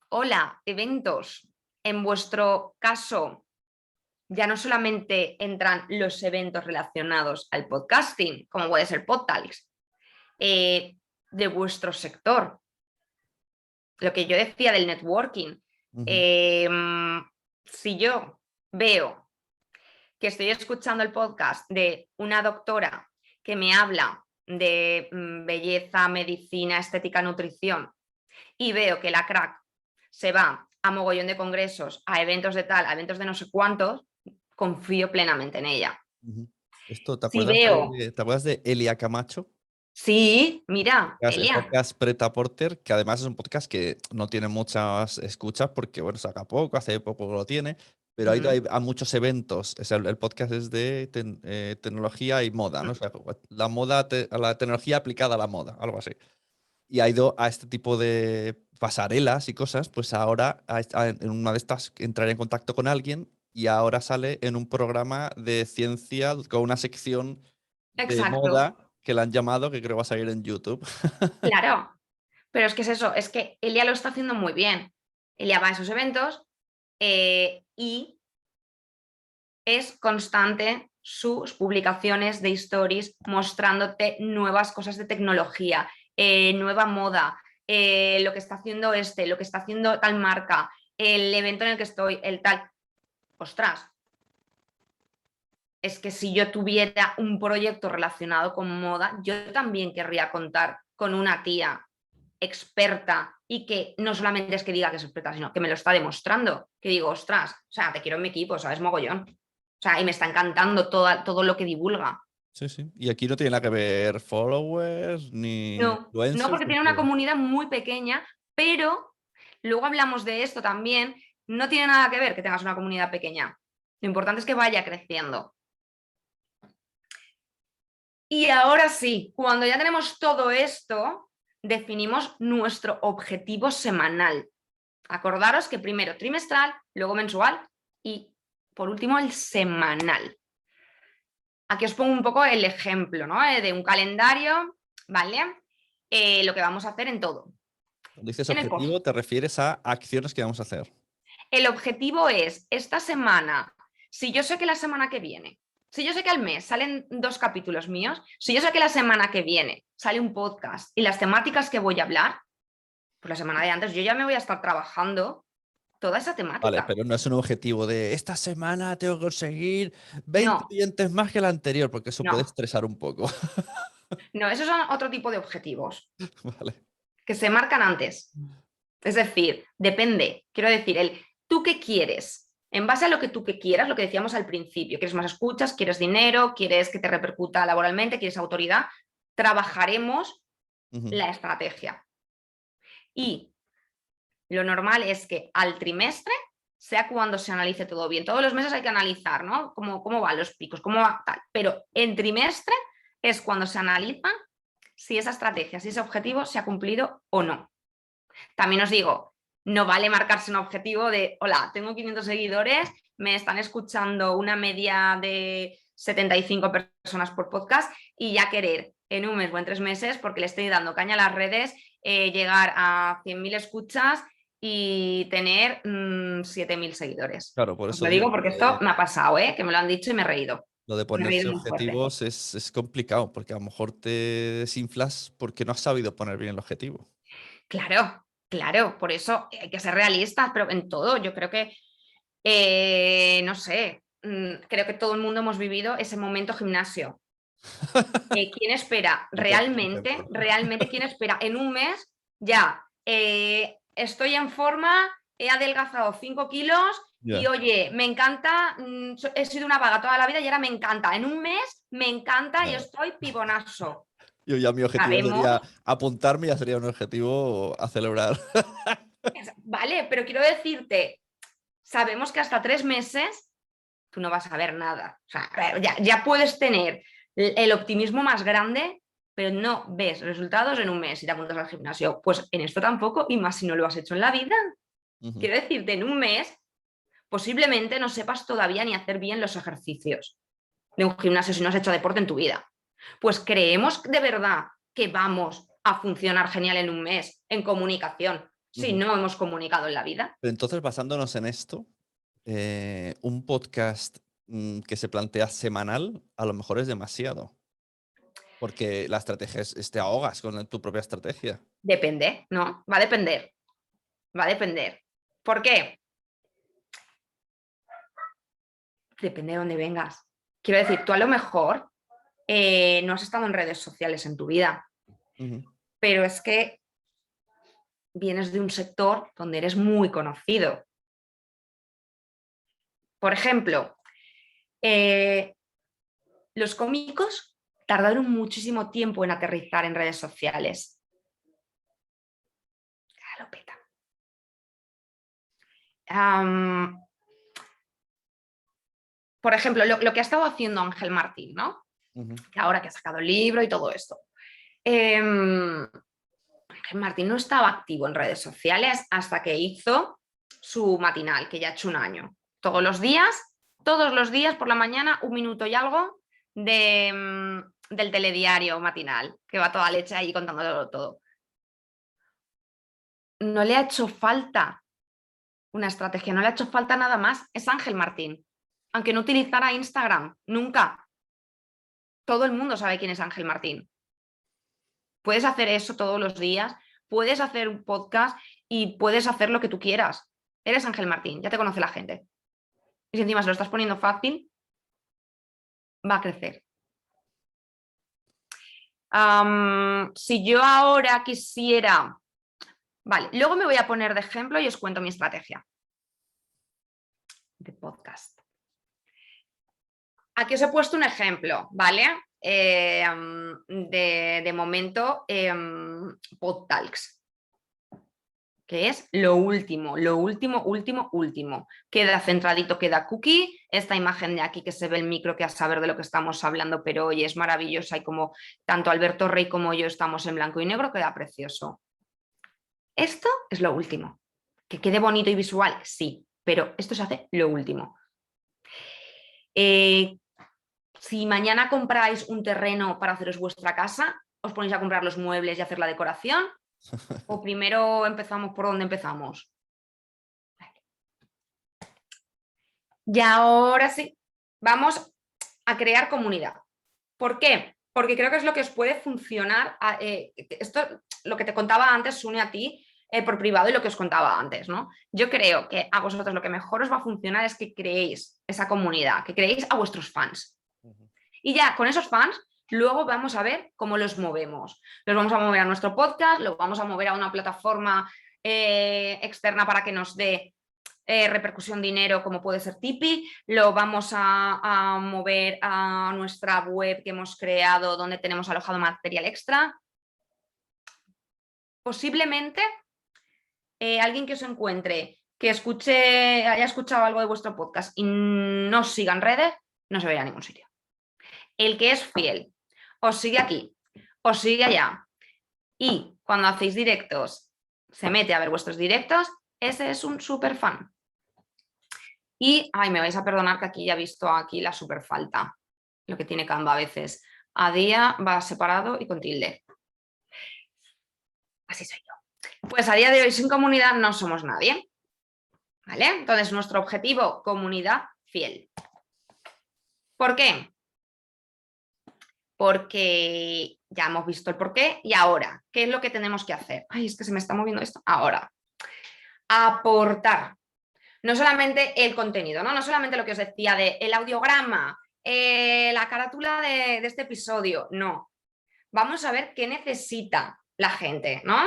Hola, eventos. En vuestro caso, ya no solamente entran los eventos relacionados al podcasting, como puede ser PodTalks, de vuestro sector. Lo que yo decía del networking. Si yo veo que estoy escuchando el podcast de una doctora que me habla de belleza, medicina, estética, nutrición, y veo que la crack se va a mogollón de congresos, a eventos de tal, a eventos de no sé cuántos, confío plenamente en ella. Esto, Si veo, ¿te acuerdas de Elia Camacho? sí, mira, El Elia. podcast Preta Porter, que además es un podcast que no tiene muchas escuchas porque, bueno, saca poco, hace poco lo tiene, pero ha ido a muchos eventos. O sea, el podcast es de tecnología y moda, ¿no? O sea, la moda, a la tecnología aplicada a la moda, algo así. Y ha ido a este tipo de pasarelas y cosas, pues ahora en una de estas entraría en contacto con alguien y ahora sale en un programa de ciencia con una sección de Exacto, moda que la han llamado, que creo va a salir en YouTube. claro. Pero es que es eso, es que Elia lo está haciendo muy bien. Elia va a esos eventos y es constante sus publicaciones de stories mostrándote nuevas cosas de tecnología, nueva moda, lo que está haciendo lo que está haciendo tal marca, el evento en el que estoy, el tal. Ostras, es que si yo tuviera un proyecto relacionado con moda, yo también querría contar con una tía experta y que no solamente es que diga que es experta, sino que me lo está demostrando. Que digo, ostras, o sea, te quiero en mi equipo, ¿sabes? Mogollón. O sea, y me está encantando todo lo que divulga. Sí, sí. Y aquí no tiene nada que ver followers ni No, influencers. porque tiene una comunidad muy pequeña, pero luego hablamos de esto también. No tiene nada que ver que tengas una comunidad pequeña. Lo importante es que vaya creciendo. Y ahora sí, cuando ya tenemos todo esto, definimos nuestro objetivo semanal. Acordaros que primero trimestral, luego mensual y por último el semanal. Aquí os pongo un poco el ejemplo, ¿no? De un calendario, ¿vale? Lo que vamos a hacer en todo. Cuando dices En el objetivo, post. te refieres a acciones que vamos a hacer. El objetivo es, esta semana, si yo sé que la semana que viene, si yo sé que al mes salen 2 capítulos míos, si yo sé que la semana que viene sale un podcast y las temáticas que voy a hablar, pues la semana de antes yo ya me voy a estar trabajando toda esa Vale, temática. pero no es un objetivo de esta semana tengo que conseguir 20 No, clientes más que el anterior, porque eso puede no, estresar un poco. no, esos son otro tipo de objetivos Vale. que se marcan antes. Es decir, depende, quiero decir, tú qué quieres, en base a lo que tú que quieras, lo que decíamos al principio, quieres más escuchas, quieres dinero, quieres que te repercuta laboralmente, quieres autoridad, trabajaremos la estrategia. Y lo normal es que al trimestre sea cuando se analice todo bien. Todos los meses hay que analizar, ¿no? Cómo van los picos, cómo va tal. Pero en trimestre es cuando se analiza si esa estrategia, si ese objetivo se ha cumplido o no. También os digo, no vale marcarse un objetivo de, hola, tengo 500 seguidores, me están escuchando una media de 75 personas por podcast y ya querer en un mes o en 3 meses, porque le estoy dando caña a las redes, llegar a 100.000 escuchas y tener 7.000 seguidores. Claro, por Os eso lo digo digo porque esto me ha pasado, que me lo han dicho y me he reído. lo de Me he ponerse reído muy fuerte. objetivos es complicado, porque a lo mejor te desinflas porque no has sabido poner bien el objetivo. Claro, claro, por eso hay que ser realistas, pero en todo, yo creo que no sé, creo que todo el mundo hemos vivido ese momento gimnasio. ¿Quién espera? Me parece un Realmente, ejemplo. realmente, ¿quién espera? En un mes ya estoy en forma, he adelgazado 5 kilos y Ya. oye, me encanta, he sido una vaga toda la vida y ahora me encanta. En un mes me encanta y No. estoy pibonazo. Yo ya mi objetivo sería Sabemos, apuntarme, ya sería un objetivo a celebrar. vale, pero quiero decirte, sabemos que hasta 3 meses tú no vas a ver nada. O sea, a ver, ya puedes tener el optimismo más grande, pero no ves resultados en un mes y te apuntas al gimnasio. Pues en esto tampoco, y más si no lo has hecho en la vida. Ujú. Quiero decirte, en un mes posiblemente no sepas todavía ni hacer bien los ejercicios de un gimnasio si no has hecho deporte en tu vida. Pues creemos de verdad que vamos a funcionar genial en un mes en comunicación si Ujú. no hemos comunicado en la vida. Pero entonces, basándonos en esto, un podcast que se plantea semanal a lo mejor es demasiado, porque la estrategia te ahogas con tu propia estrategia. Depende, ¿no? Va a depender. Va a depender. ¿Por qué? Depende de dónde vengas. Quiero decir, tú a lo mejor no has estado en redes sociales en tu vida, Ujú. pero es que vienes de un sector donde eres muy conocido. Por ejemplo, los cómicos tardaron muchísimo tiempo en aterrizar en redes sociales. Ah, lo peta. Por ejemplo, lo que ha estado haciendo Ángel Martín, ¿no? Ujú. Ahora que ha sacado el libro y todo esto. Ángel Martín no estaba activo en redes sociales hasta que hizo su matinal, que ya ha hecho un año. Todos los días por la mañana, 1 minuto y algo del telediario matinal, que va toda leche ahí contándolo todo. No le ha hecho falta una estrategia, no le ha hecho falta nada más. Es Ángel Martín. Aunque no utilizara Instagram, nunca. Todo el mundo sabe quién es Ángel Martín. Puedes hacer eso todos los días, puedes hacer un podcast y puedes hacer lo que tú quieras. Eres Ángel Martín, ya te conoce la gente. Y si encima se lo estás poniendo fácil, va a crecer. Si yo ahora quisiera... Vale, luego me voy a poner de ejemplo y os cuento mi estrategia de podcast. Aquí os he puesto un ejemplo, ¿vale? De momento, PodTalks. que es lo último, último. Queda centradito, queda cookie. Esta imagen de aquí que se ve el micro, que a saber de lo que estamos hablando, pero hoy es maravillosa y como tanto Alberto Rey como yo estamos en blanco y negro, queda precioso. Esto es lo último. Que quede bonito y visual, sí, pero esto se hace lo último. Si mañana compráis un terreno para haceros vuestra casa, ¿os ponéis a comprar los muebles y hacer la decoración? ¿O primero empezamos por donde empezamos? Y ahora sí, vamos a crear comunidad. ¿Por qué? Porque creo que es lo que os puede funcionar. Esto, lo que te contaba antes, Sune, a ti por privado y lo que os contaba antes, ¿no? Yo creo que a vosotros lo que mejor os va a funcionar es que creéis esa comunidad, que creéis a vuestros fans. Y ya con esos fans, luego vamos a ver cómo los movemos. Los vamos a mover a nuestro podcast, los vamos a mover a una plataforma externa para que nos dé repercusión dinero, como puede ser Tipeee, lo vamos a mover a nuestra web que hemos creado donde tenemos alojado material extra. Posiblemente alguien que os encuentre, que haya escuchado algo de vuestro podcast y no os siga en redes, no se va a ir a ningún sitio. El que es fiel, os sigue aquí, os sigue allá y cuando hacéis directos se mete a ver vuestros directos, ese es un súper fan. Y, me vais a perdonar que aquí ya he visto aquí la super falta, lo que tiene Canva a veces. A día va separado y con tilde. Así soy yo. Pues a día de hoy sin comunidad no somos nadie. ¿Vale? Entonces nuestro objetivo, comunidad fiel. ¿Por qué? Porque ya hemos visto el porqué y ahora, ¿qué es lo que tenemos que hacer? Ay, es que se me está moviendo esto. Ahora, aportar. No solamente el contenido, ¿no? No solamente lo que os decía de el audiograma, la carátula de este episodio, no. Vamos a ver qué necesita la gente, ¿no?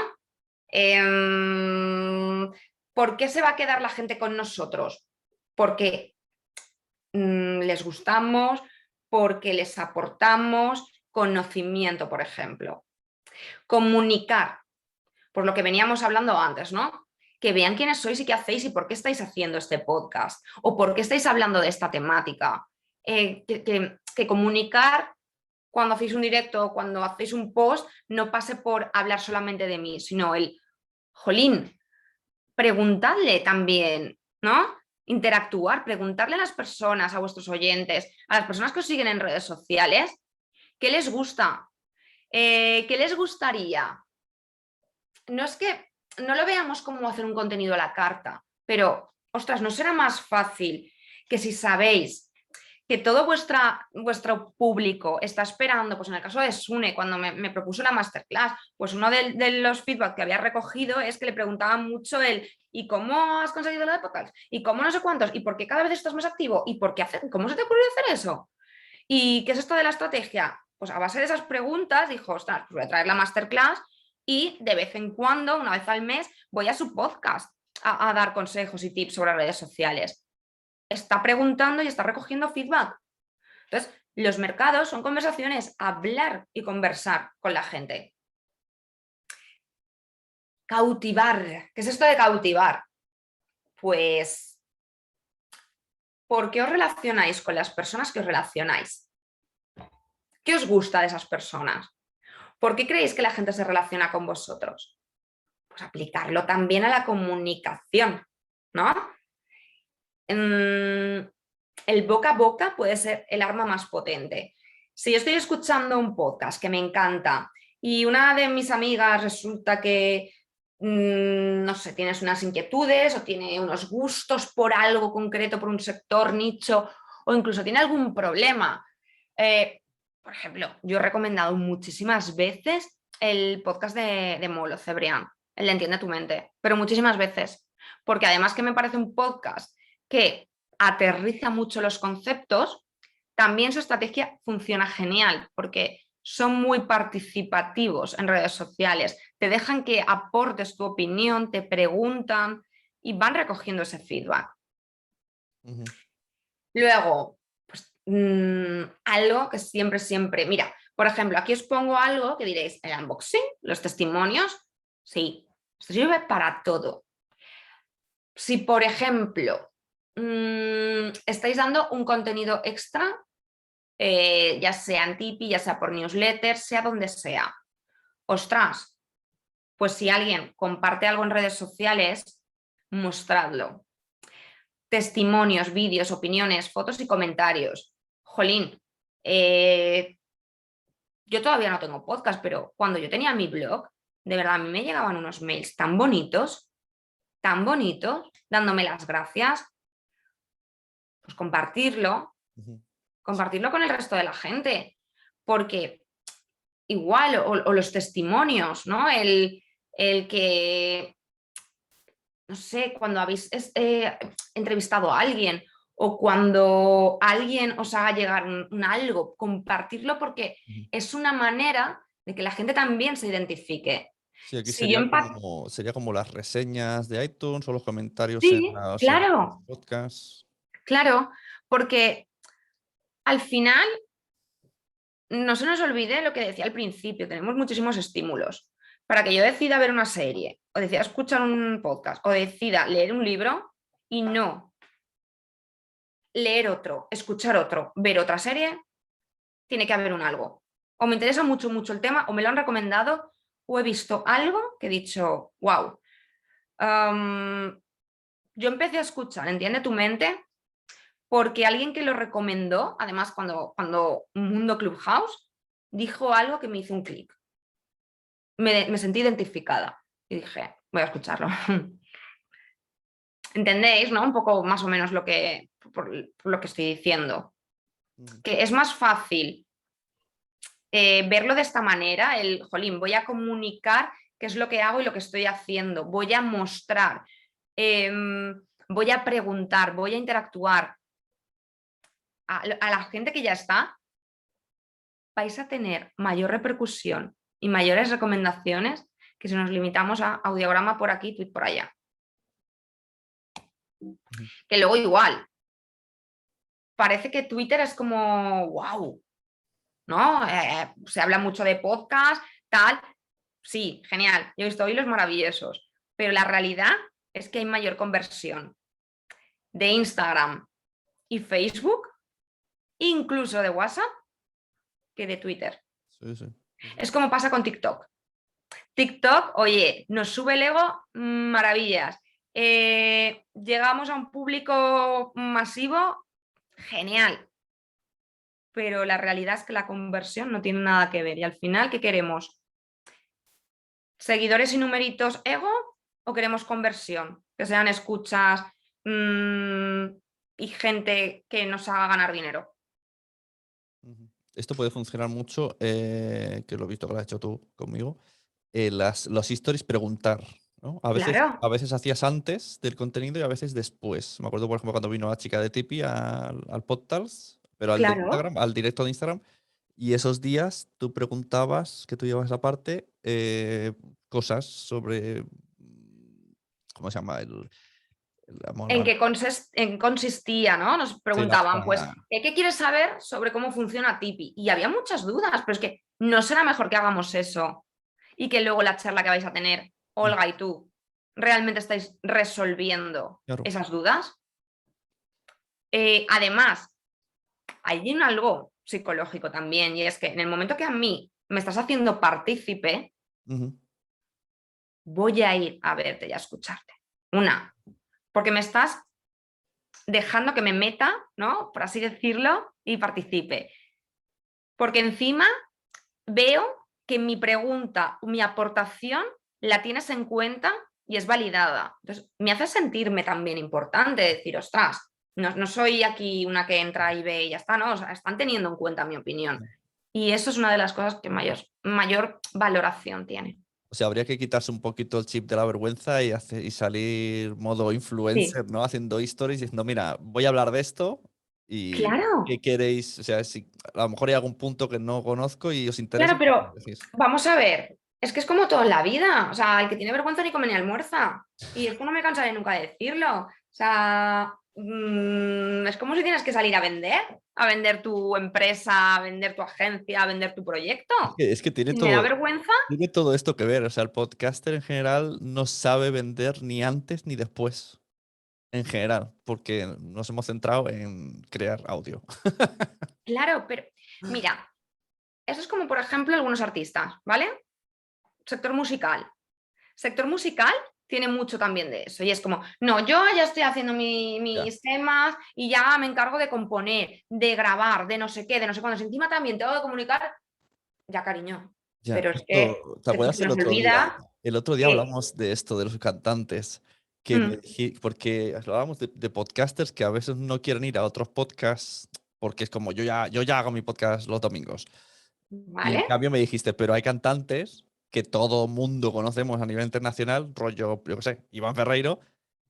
¿Por qué se va a quedar la gente con nosotros? Porque les gustamos, porque les aportamos conocimiento, por ejemplo. Comunicar, por lo que veníamos hablando antes, ¿no? Que vean quiénes sois y qué hacéis y por qué estáis haciendo este podcast o por qué estáis hablando de esta temática. Que comunicar cuando hacéis un directo o cuando hacéis un post no pase por hablar solamente de mí, sino el, jolín, preguntadle también, ¿no? Interactuar, preguntarle a las personas, a vuestros oyentes, a las personas que os siguen en redes sociales, ¿qué les gusta? ¿Qué les gustaría? No es que no lo veamos como hacer un contenido a la carta, pero, ostras, ¿no será más fácil que si sabéis que todo vuestro público está esperando, pues en el caso de Sune, cuando me propuso la masterclass, pues uno de los feedback que había recogido es que le preguntaban mucho ¿y cómo has conseguido lo de podcast? ¿Y cómo no sé cuántos? ¿Y por qué cada vez estás más activo? ¿Y por qué cómo se te ocurrió hacer eso? ¿Y qué es esto de la estrategia? Pues a base de esas preguntas dijo, ostras, pues voy a traer la masterclass y de vez en cuando, una vez al mes, voy a su podcast a dar consejos y tips sobre redes sociales. Está preguntando y está recogiendo feedback. Entonces, los mercados son conversaciones, hablar y conversar con la gente. Cautivar. ¿Qué es esto de cautivar? Pues, ¿por qué os relacionáis con las personas que os relacionáis? ¿Qué os gusta de esas personas? ¿Por qué creéis que la gente se relaciona con vosotros? Pues aplicarlo también a la comunicación, ¿no? El boca a boca puede ser el arma más potente. Si yo estoy escuchando un podcast que me encanta y una de mis amigas resulta que, no sé, tienes unas inquietudes o tiene unos gustos por algo concreto, por un sector, nicho, o incluso tiene algún problema. Por ejemplo, yo he recomendado muchísimas veces el podcast de Molo Cebrián, el de Entiende tu mente, pero muchísimas veces, porque además que me parece un podcast que aterriza mucho los conceptos, también su estrategia funciona genial, porque son muy participativos en redes sociales, te dejan que aportes tu opinión, te preguntan y van recogiendo ese feedback. Luego, pues, algo que siempre, mira, por ejemplo, aquí os pongo algo que diréis, el unboxing, los testimonios, sí, Esto sirve para todo. Si, por ejemplo, estáis dando un contenido extra, ya sea en Tipeee, ya sea por newsletter, sea donde sea. Ostras, pues si alguien comparte algo en redes sociales, mostradlo. Testimonios, vídeos, opiniones, fotos y comentarios. Jolín, yo todavía no tengo podcast, pero cuando yo tenía mi blog, de verdad, a mí me llegaban unos mails tan bonitos, dándome las gracias. Pues compartirlo con el resto de la gente, porque igual, o los testimonios, ¿no? El que, no sé, cuando habéis entrevistado a alguien o cuando alguien os haga llegar un algo, compartirlo porque es una manera de que la gente también se identifique. Sí, aquí Si yo sería como las reseñas de iTunes o los comentarios en Sí, los claro, podcasts. claro, porque al final no se nos olvide lo que decía al principio, tenemos muchísimos estímulos. Para que yo decida ver una serie, o decida escuchar un podcast, o decida leer un libro y no leer otro, escuchar otro, ver otra serie, tiene que haber un algo. O me interesa mucho, mucho el tema, o me lo han recomendado, o he visto algo que he dicho, wow. Yo empecé a escuchar, entiende tu mente, porque alguien que lo recomendó, además cuando Mundo Clubhouse, dijo algo que me hizo un clic. Me sentí identificada y dije, voy a escucharlo. ¿Entendéis, no? Un poco más o menos por lo que estoy diciendo. Que es más fácil verlo de esta manera, jolín, voy a comunicar qué es lo que hago y lo que estoy haciendo, voy a mostrar, voy a preguntar, voy a interactuar. A la gente que ya está, vais a tener mayor repercusión y mayores recomendaciones que si nos limitamos a audiograma por aquí, tweet por allá. Que luego igual, parece que Twitter es como, wow, ¿no? Se habla mucho de podcast, tal. Sí, genial, yo he visto hilos maravillosos, pero la realidad es que hay mayor conversión de Instagram y Facebook, incluso de WhatsApp, que de Twitter. Sí. Es como pasa con TikTok. TikTok, oye, nos sube el ego, maravillas. Llegamos a un público masivo, genial. Pero la realidad es que la conversión no tiene nada que ver. Y al final, ¿qué queremos? ¿Seguidores y numeritos ego o queremos conversión? Que sean escuchas y gente que nos haga ganar dinero. Esto puede funcionar mucho, que lo he visto que lo has hecho tú conmigo, los stories preguntar, ¿no? Claro. A veces hacías antes del contenido y a veces después. Me acuerdo, por ejemplo, cuando vino la chica de Tipeee al podcast, pero al de Claro. Instagram, al directo de Instagram, y esos días tú preguntabas, que tú llevas aparte, cosas sobre, ¿cómo se llama? ¿En qué consistía, ¿no? Nos Sí, preguntaban, pues, ¿qué quieres saber sobre cómo funciona Tipeee? Y había muchas dudas, pero es que no será mejor que hagamos eso y que luego la charla que vais a tener, Olga y tú, realmente estáis resolviendo claro. esas dudas. Además, hay un algo psicológico también, y es que en el momento que a mí me estás haciendo partícipe, voy a ir a verte y a escucharte. Porque me estás dejando que me meta, ¿no? Por así decirlo, y participe. Porque encima veo que mi pregunta, mi aportación, la tienes en cuenta y es validada. Entonces, me hace sentirme también importante, decir, ostras, no soy aquí una que entra y ve y ya está, ¿no? O sea, están teniendo en cuenta mi opinión. Y eso es una de las cosas que mayor valoración tiene. O sea, habría que quitarse un poquito el chip de la vergüenza y salir modo Sí, influencer, ¿no? Haciendo stories diciendo, mira, voy a hablar de esto y ¿qué claro, queréis? O sea, si a lo mejor hay algún punto que no conozco y os interesa, claro, pues me pero decís. vamos a ver, es que es como todo en la vida, o sea, el que tiene vergüenza ni come ni almuerza. Y esto no me cansaré nunca de decirlo. O sea, es como si tienes que salir a vender tu empresa, a vender tu agencia, a vender tu proyecto. Es que tiene Y me da todo, vergüenza. tiene todo esto que ver. O sea, el podcaster en general no sabe vender ni antes ni después. En general, porque nos hemos centrado en crear audio. Claro, pero mira, eso es como, por ejemplo, algunos artistas, ¿vale? Sector musical. Sector musical tiene mucho también de eso. Y es como, no, yo ya estoy haciendo Ya. mis temas y ya me encargo de componer, de grabar, de no sé qué, de no sé cuándo. Encima también tengo que comunicar, ya cariño. Ya, Pero es que esto, ¿te se acuerdas el nos otro día? olvida El otro día que... hablamos de esto, de los cantantes, Mm, porque hablábamos de podcasters que a veces no quieren ir a otros podcasts porque es como yo ya hago mi podcast los domingos. Y en ¿vale? cambio me dijiste, pero hay cantantes que todo mundo conocemos a nivel internacional, rollo, yo qué sé, Iván Ferreiro,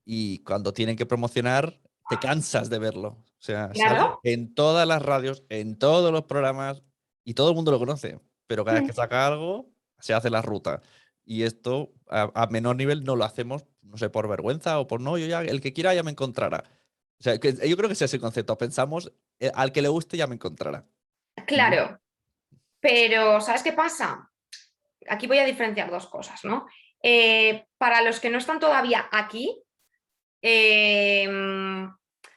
y cuando tienen que promocionar, te cansas de verlo. O sea, sale Claro. en todas las radios, en todos los programas, y todo el mundo lo conoce. Pero cada vez que Mm, saca algo, se hace la ruta. Y esto, a menor nivel, no lo hacemos, no sé, por vergüenza o por no, yo ya, el que quiera ya me encontrará. O sea, yo creo que ese es el concepto. Pensamos, al que le guste ya me encontrará. Y claro, pero ¿sabes qué pasa? Aquí voy a diferenciar dos cosas, ¿no? Para los que no están todavía aquí,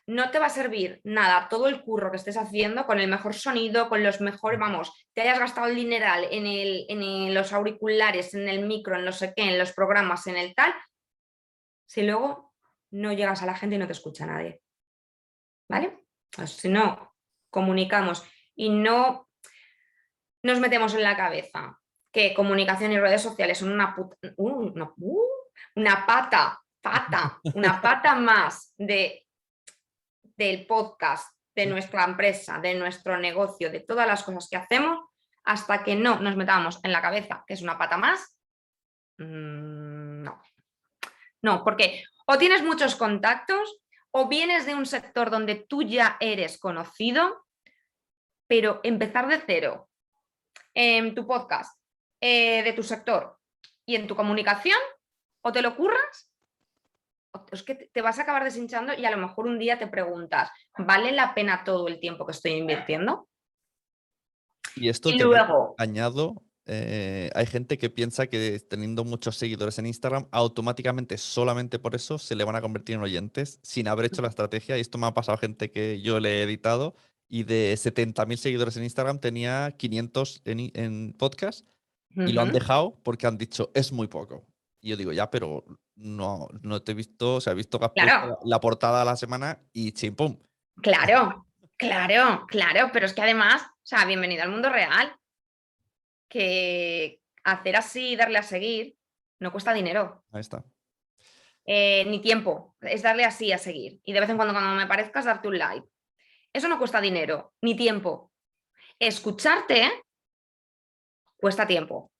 no te va a servir nada todo el curro que estés haciendo con el mejor sonido, con los mejores, vamos, te hayas gastado el dineral en los auriculares, en el micro, en no sé qué, en los programas, en el tal, si luego no llegas a la gente y no te escucha nadie, ¿vale? Pues si no comunicamos y no nos metemos en la cabeza que comunicación y redes sociales son una una pata más del podcast, de nuestra empresa, de nuestro negocio, de todas las cosas que hacemos, hasta que no nos metamos en la cabeza que es una pata más, no. No, porque o tienes muchos contactos o vienes de un sector donde tú ya eres conocido, pero empezar de cero en tu podcast, de tu sector y en tu comunicación, o te lo curras, o es que te vas a acabar deshinchando y a lo mejor un día te preguntas, ¿vale la pena todo el tiempo que estoy invirtiendo? Y esto Y también luego, añado, hay gente que piensa que teniendo muchos seguidores en Instagram, automáticamente, solamente por eso, se le van a convertir en oyentes sin haber hecho la estrategia. Y esto me ha pasado a gente que yo le he editado y de 70.000 seguidores en Instagram tenía 500 en podcast y lo han dejado porque han dicho, es muy poco. Y yo digo, ya, pero no te he visto, o sea, he visto que has puesto claro, la portada a la semana y chimpum. claro, pero es que además, o sea, bienvenido al mundo real, que hacer así, darle a seguir, no cuesta dinero. Ahí está. Ni tiempo, es darle así a seguir. Y de vez en cuando me parezcas, darte un like. Eso no cuesta dinero, ni tiempo. Escucharte cuesta tiempo.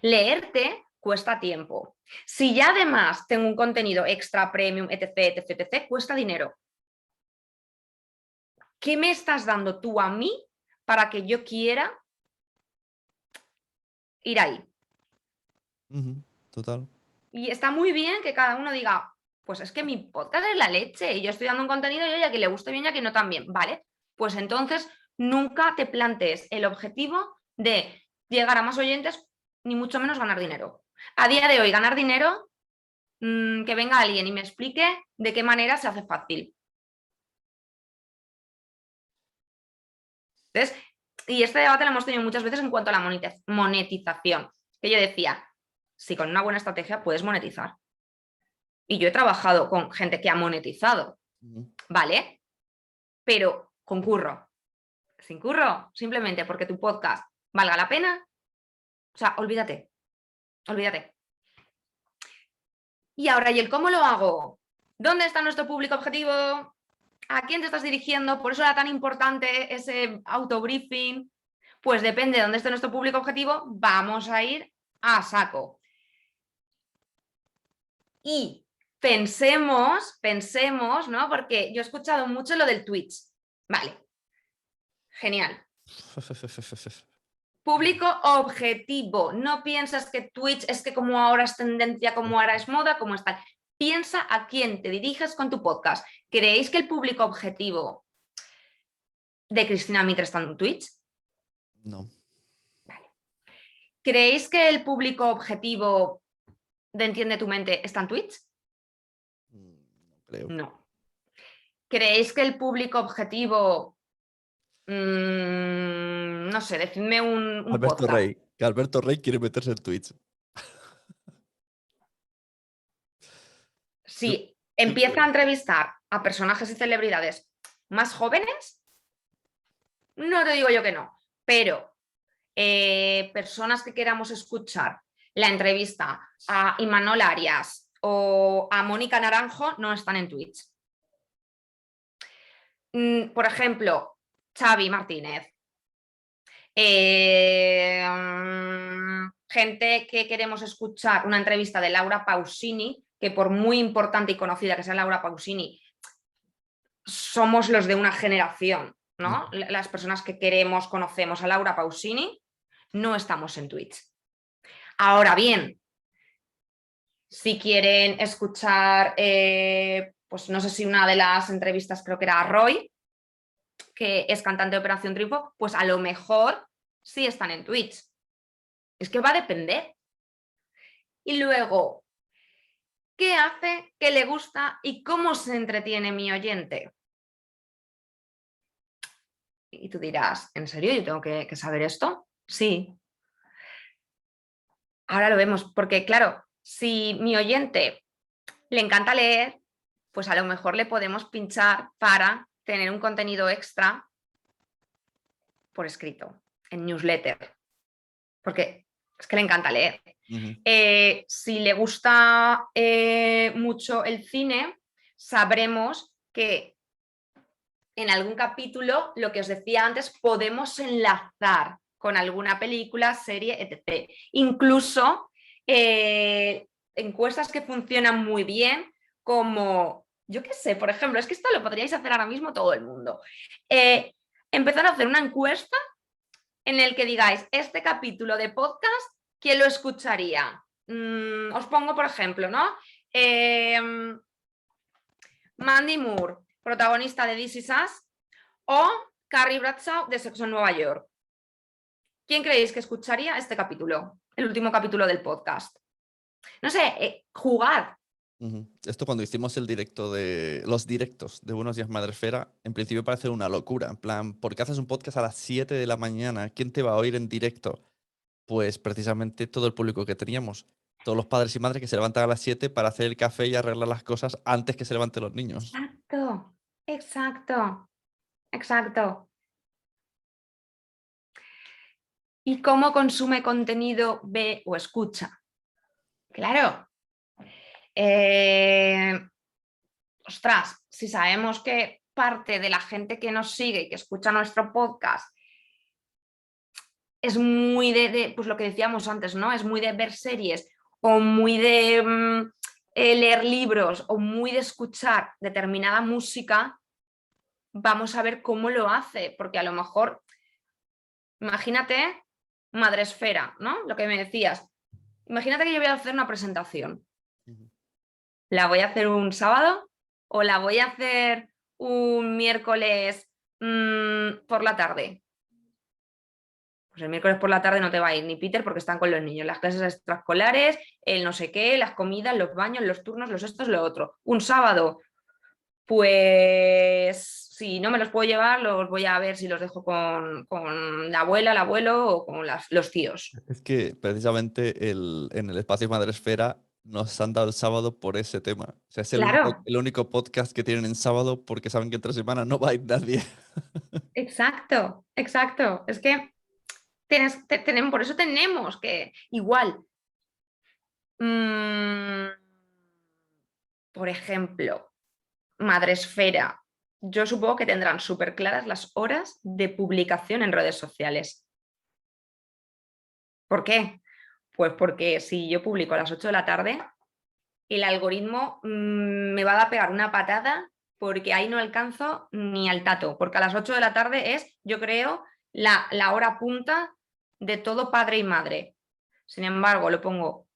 Leerte cuesta tiempo. Si ya además tengo un contenido extra, premium, etc, cuesta dinero. ¿Qué me estás dando tú a mí para que yo quiera ir ahí? Ujú, total. Y está muy bien que cada uno diga, pues es que mi podcast es la leche y yo estoy dando un contenido y a quien le guste bien y a quien no también, ¿vale? Pues entonces nunca te plantees el objetivo de llegar a más oyentes, ni mucho menos ganar dinero. A día de hoy, ganar dinero, que venga alguien y me explique de qué manera se hace fácil. Entonces, y este debate lo hemos tenido muchas veces en cuanto a la monetización, que yo decía, si con una buena estrategia puedes monetizar. Y yo he trabajado con gente que ha monetizado, Ujú. ¿vale? Pero con curro. Sin curro, simplemente porque tu podcast valga la pena. O sea, olvídate, olvídate. Y ahora, ¿y el cómo lo hago? ¿Dónde está nuestro público objetivo? ¿A quién te estás dirigiendo? Por eso era tan importante ese autobriefing. Pues depende de dónde esté nuestro público objetivo, vamos a ir a saco. Y pensemos, ¿no? Porque yo he escuchado mucho lo del Twitch. Vale, genial. Público objetivo. No piensas que Twitch es que como ahora es tendencia, como ahora es moda, como está. piensa a quién te diriges con tu podcast. ¿Creéis que el público objetivo de Cristina Mitre está en Twitch? No. Vale. ¿Creéis que el público objetivo de Entiende tu mente está en Twitch? No creo. No. ¿Creéis que el público objetivo, no sé, decidme un Alberto podcast? Rey. Que Alberto Rey quiere meterse en Twitch. Si empieza a entrevistar a personajes y celebridades más jóvenes, no te digo yo que no, pero personas que queramos escuchar la entrevista a Imanol Arias o a Mónica Naranjo no están en Twitch. Por ejemplo, Xavi Martínez. Gente que queremos escuchar una entrevista de Laura Pausini, que por muy importante y conocida que sea Laura Pausini, somos los de una generación, ¿no? Las personas que queremos, conocemos a Laura Pausini, no estamos en Twitch. Ahora bien, si quieren escuchar, pues no sé si una de las entrevistas creo que era a Roy, que es cantante de Operación Triunfo, pues a lo mejor sí están en Twitch. Es que va a depender. Y luego, ¿qué hace, qué le gusta y cómo se entretiene mi oyente? Y tú dirás, ¿en serio yo tengo que saber esto? Sí. Ahora lo vemos, porque claro, si mi oyente le encanta leer, pues a lo mejor le podemos pinchar para tener un contenido extra por escrito, en newsletter, porque es que le encanta leer. Si le gusta mucho el cine, sabremos que en algún capítulo, lo que os decía antes, podemos enlazar con alguna película, serie, etc. Incluso encuestas que funcionan muy bien, como, yo qué sé, por ejemplo, es que esto lo podríais hacer ahora mismo todo el mundo. Empezar a hacer una encuesta en el que digáis, este capítulo de podcast, ¿quién lo escucharía? Os pongo, por ejemplo, ¿no? Mandy Moore, protagonista de This Is Us, o Carrie Bradshaw de Sexo en Nueva York. ¿Quién creéis que escucharía este capítulo? El último capítulo del podcast. No sé, jugad. Esto cuando hicimos los directos de Buenos Días Madresfera, en principio parece una locura. En plan, ¿por qué haces un podcast a las 7 de la mañana? ¿Quién te va a oír en directo? Pues precisamente todo el público que teníamos. Todos los padres y madres que se levantan a las 7 para hacer el café y arreglar las cosas antes que se levanten los niños. Exacto, exacto, exacto. ¿Y cómo consume contenido, ve o escucha? Claro. Ostras, si sabemos que parte de la gente que nos sigue y que escucha nuestro podcast es muy pues lo que decíamos antes, ¿no? Es muy de ver series o muy de leer libros o muy de escuchar determinada música, vamos a ver cómo lo hace, porque a lo mejor, imagínate, Madresfera, ¿no? Lo que me decías. Imagínate que yo voy a hacer una presentación. ¿La voy a hacer un sábado o la voy a hacer un miércoles por la tarde? Pues el miércoles por la tarde no te va a ir ni Peter porque están con los niños, las clases extraescolares, el no sé qué, las comidas, los baños, los turnos, los estos, lo otro. Un sábado, pues si no me los puedo llevar, los voy a ver si los dejo con la abuela, el abuelo o con los tíos. Es que precisamente en el espacio Madresfera nos han dado el sábado por ese tema. O sea, es Claro, el único podcast que tienen en sábado porque saben que entre semana no va a ir nadie. exacto, exacto. Es que por eso tenemos que, igual, por ejemplo, Madresfera, yo supongo que tendrán súper claras las horas de publicación en redes sociales. ¿Por qué? Pues porque si yo publico a las 8 de la tarde, el algoritmo me va a pegar una patada porque ahí no alcanzo ni al tato, porque a las 8 de la tarde es, yo creo, la hora punta de todo padre y madre. Sin embargo, lo pongo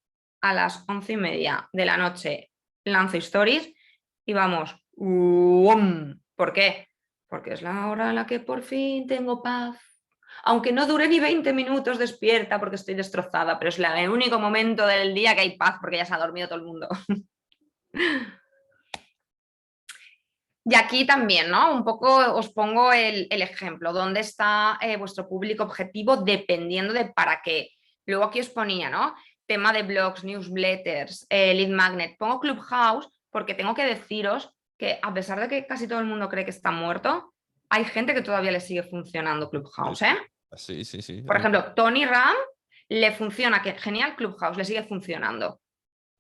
a las 11:30 de la noche lanzo stories y vamos. ¡um! ¿Por qué? Porque es la hora en la que por fin tengo paz. Aunque no dure ni 20 minutos despierta porque estoy destrozada, pero es el único momento del día que hay paz porque ya se ha dormido todo el mundo. Y aquí también, ¿no? Un poco os pongo el ejemplo, dónde está vuestro público objetivo dependiendo de para qué. Luego aquí os ponía, ¿no? Tema de blogs, newsletters, lead magnet. Pongo Clubhouse porque tengo que deciros que a pesar de que casi todo el mundo cree que está muerto, hay gente que todavía le sigue funcionando Clubhouse, ¿eh? Sí, sí, sí. Por ejemplo, Tony Ram le funciona genial Clubhouse, le sigue funcionando.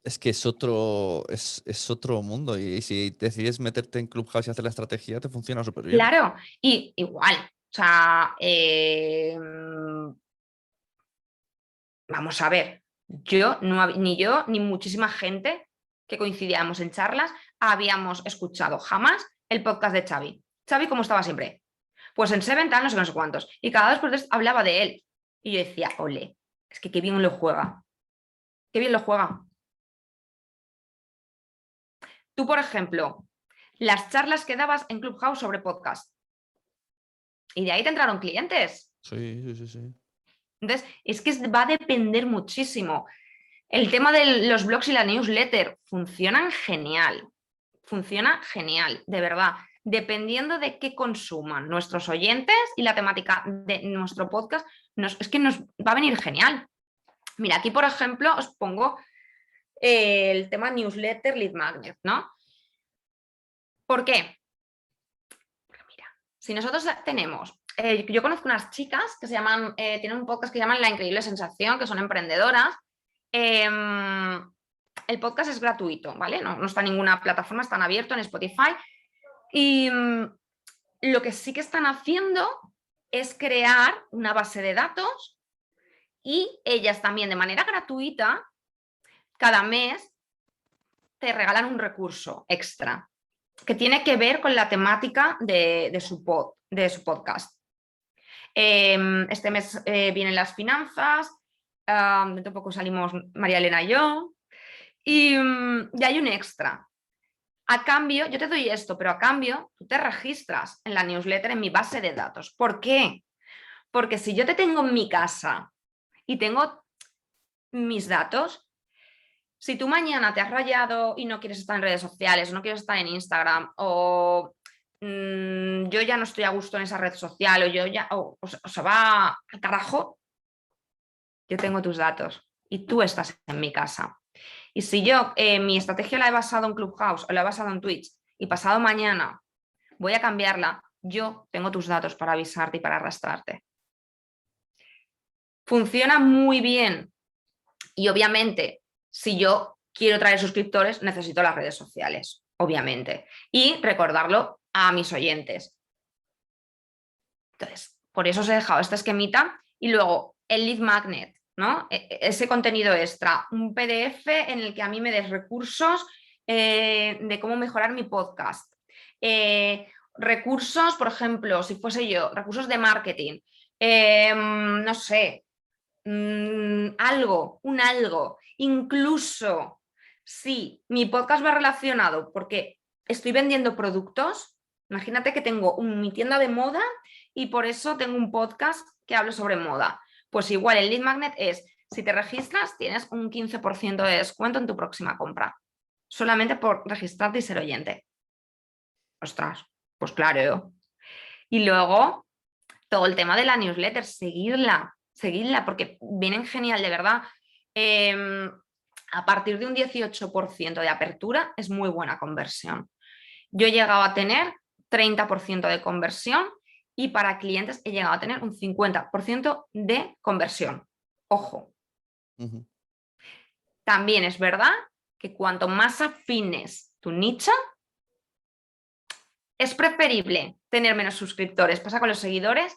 Es que es otro mundo y si decides meterte en Clubhouse y hacer la estrategia, te funciona súper bien. Claro, y igual, o sea, vamos a ver, ni yo ni muchísima gente que coincidíamos en charlas habíamos escuchado jamás el podcast de Xavi. Xavi, ¿cómo estaba siempre? Pues en Seven tal, no sé, no sé cuántos. Y cada 2 por 3 hablaba de él. Y yo decía, ole, es que qué bien lo juega. Qué bien lo juega. Tú, por ejemplo, las charlas que dabas en Clubhouse sobre podcast. Y de ahí te entraron clientes. Sí, sí, sí, sí. Entonces, es que va a depender muchísimo. El tema de los blogs y la newsletter funcionan genial. Funciona genial, de verdad. Dependiendo de qué consuman nuestros oyentes y la temática de nuestro podcast, es que nos va a venir genial. Mira, aquí, por ejemplo, os pongo el tema newsletter lead magnet, ¿no? ¿Por qué? Porque mira, si nosotros tenemos, yo conozco unas chicas que se llaman, tienen un podcast que se llaman La Increíble Sensación, que son emprendedoras. El podcast es gratuito, ¿vale? No está en ninguna plataforma, está abierto en Spotify. Y lo que sí que están haciendo es crear una base de datos y ellas también de manera gratuita, cada mes te regalan un recurso extra que tiene que ver con la temática de su podcast. Este mes vienen las finanzas, dentro de poco salimos María Elena y yo, y hay un extra. A cambio, yo te doy esto, pero a cambio tú te registras en la newsletter en mi base de datos. ¿Por qué? Porque si yo te tengo en mi casa y tengo mis datos, si tú mañana te has rayado y no quieres estar en redes sociales, o no quieres estar en Instagram, o yo ya no estoy a gusto en esa red social, o yo ya, o se va al carajo, yo tengo tus datos y tú estás en mi casa. Y si yo mi estrategia la he basado en Clubhouse o la he basado en Twitch y pasado mañana voy a cambiarla, yo tengo tus datos para avisarte y para arrastrarte. Funciona muy bien. Y obviamente, si yo quiero traer suscriptores, necesito las redes sociales, obviamente. Y recordarlo a mis oyentes. Entonces, por eso os he dejado este esquemita. Y luego, el lead magnet, ¿no? Ese contenido extra, un PDF en el que a mí me des recursos de cómo mejorar mi podcast. Recursos, por ejemplo, si fuese yo, recursos de marketing, no sé, algo, incluso si mi podcast va relacionado porque estoy vendiendo productos, imagínate que tengo mi tienda de moda y por eso tengo un podcast que hablo sobre moda. Pues igual el lead magnet es, si te registras tienes un 15% de descuento en tu próxima compra, solamente por registrarte y ser oyente. Ostras, pues claro. Y luego todo el tema de la newsletter, seguidla, porque vienen genial, de verdad. A partir de un 18% de apertura es muy buena conversión. Yo he llegado a tener 30% de conversión y para clientes he llegado a tener un 50% de conversión. Ojo. También es verdad que cuanto más afines tu nicho, es preferible tener menos suscriptores. Pasa con los seguidores,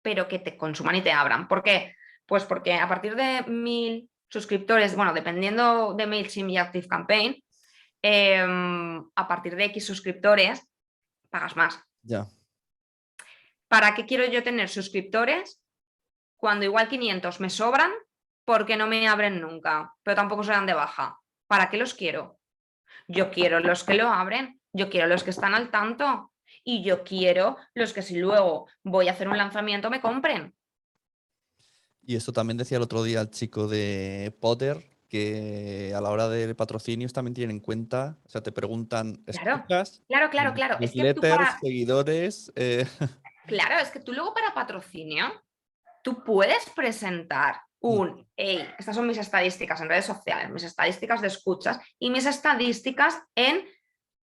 pero que te consuman y te abran. ¿Por qué? Pues porque a partir de 1000 suscriptores, bueno, dependiendo de MailChimp y ActiveCampaign, a partir de X suscriptores, pagas más. Ya. ¿Para qué quiero yo tener suscriptores cuando igual 500 me sobran porque no me abren nunca, pero tampoco se dan de baja? ¿Para qué los quiero? Yo quiero los que lo abren, yo quiero los que están al tanto y yo quiero los que si luego voy a hacer un lanzamiento me compren. Y esto también decía el otro día el chico de Potter, que a la hora de patrocinios también tienen en cuenta, o sea, te preguntan, Claro, ¿escuchas? claro. Es que tú Newsletters, seguidores. claro, es que tú luego para patrocinio, tú puedes presentar hey, estas son mis estadísticas en redes sociales, mis estadísticas de escuchas y mis estadísticas en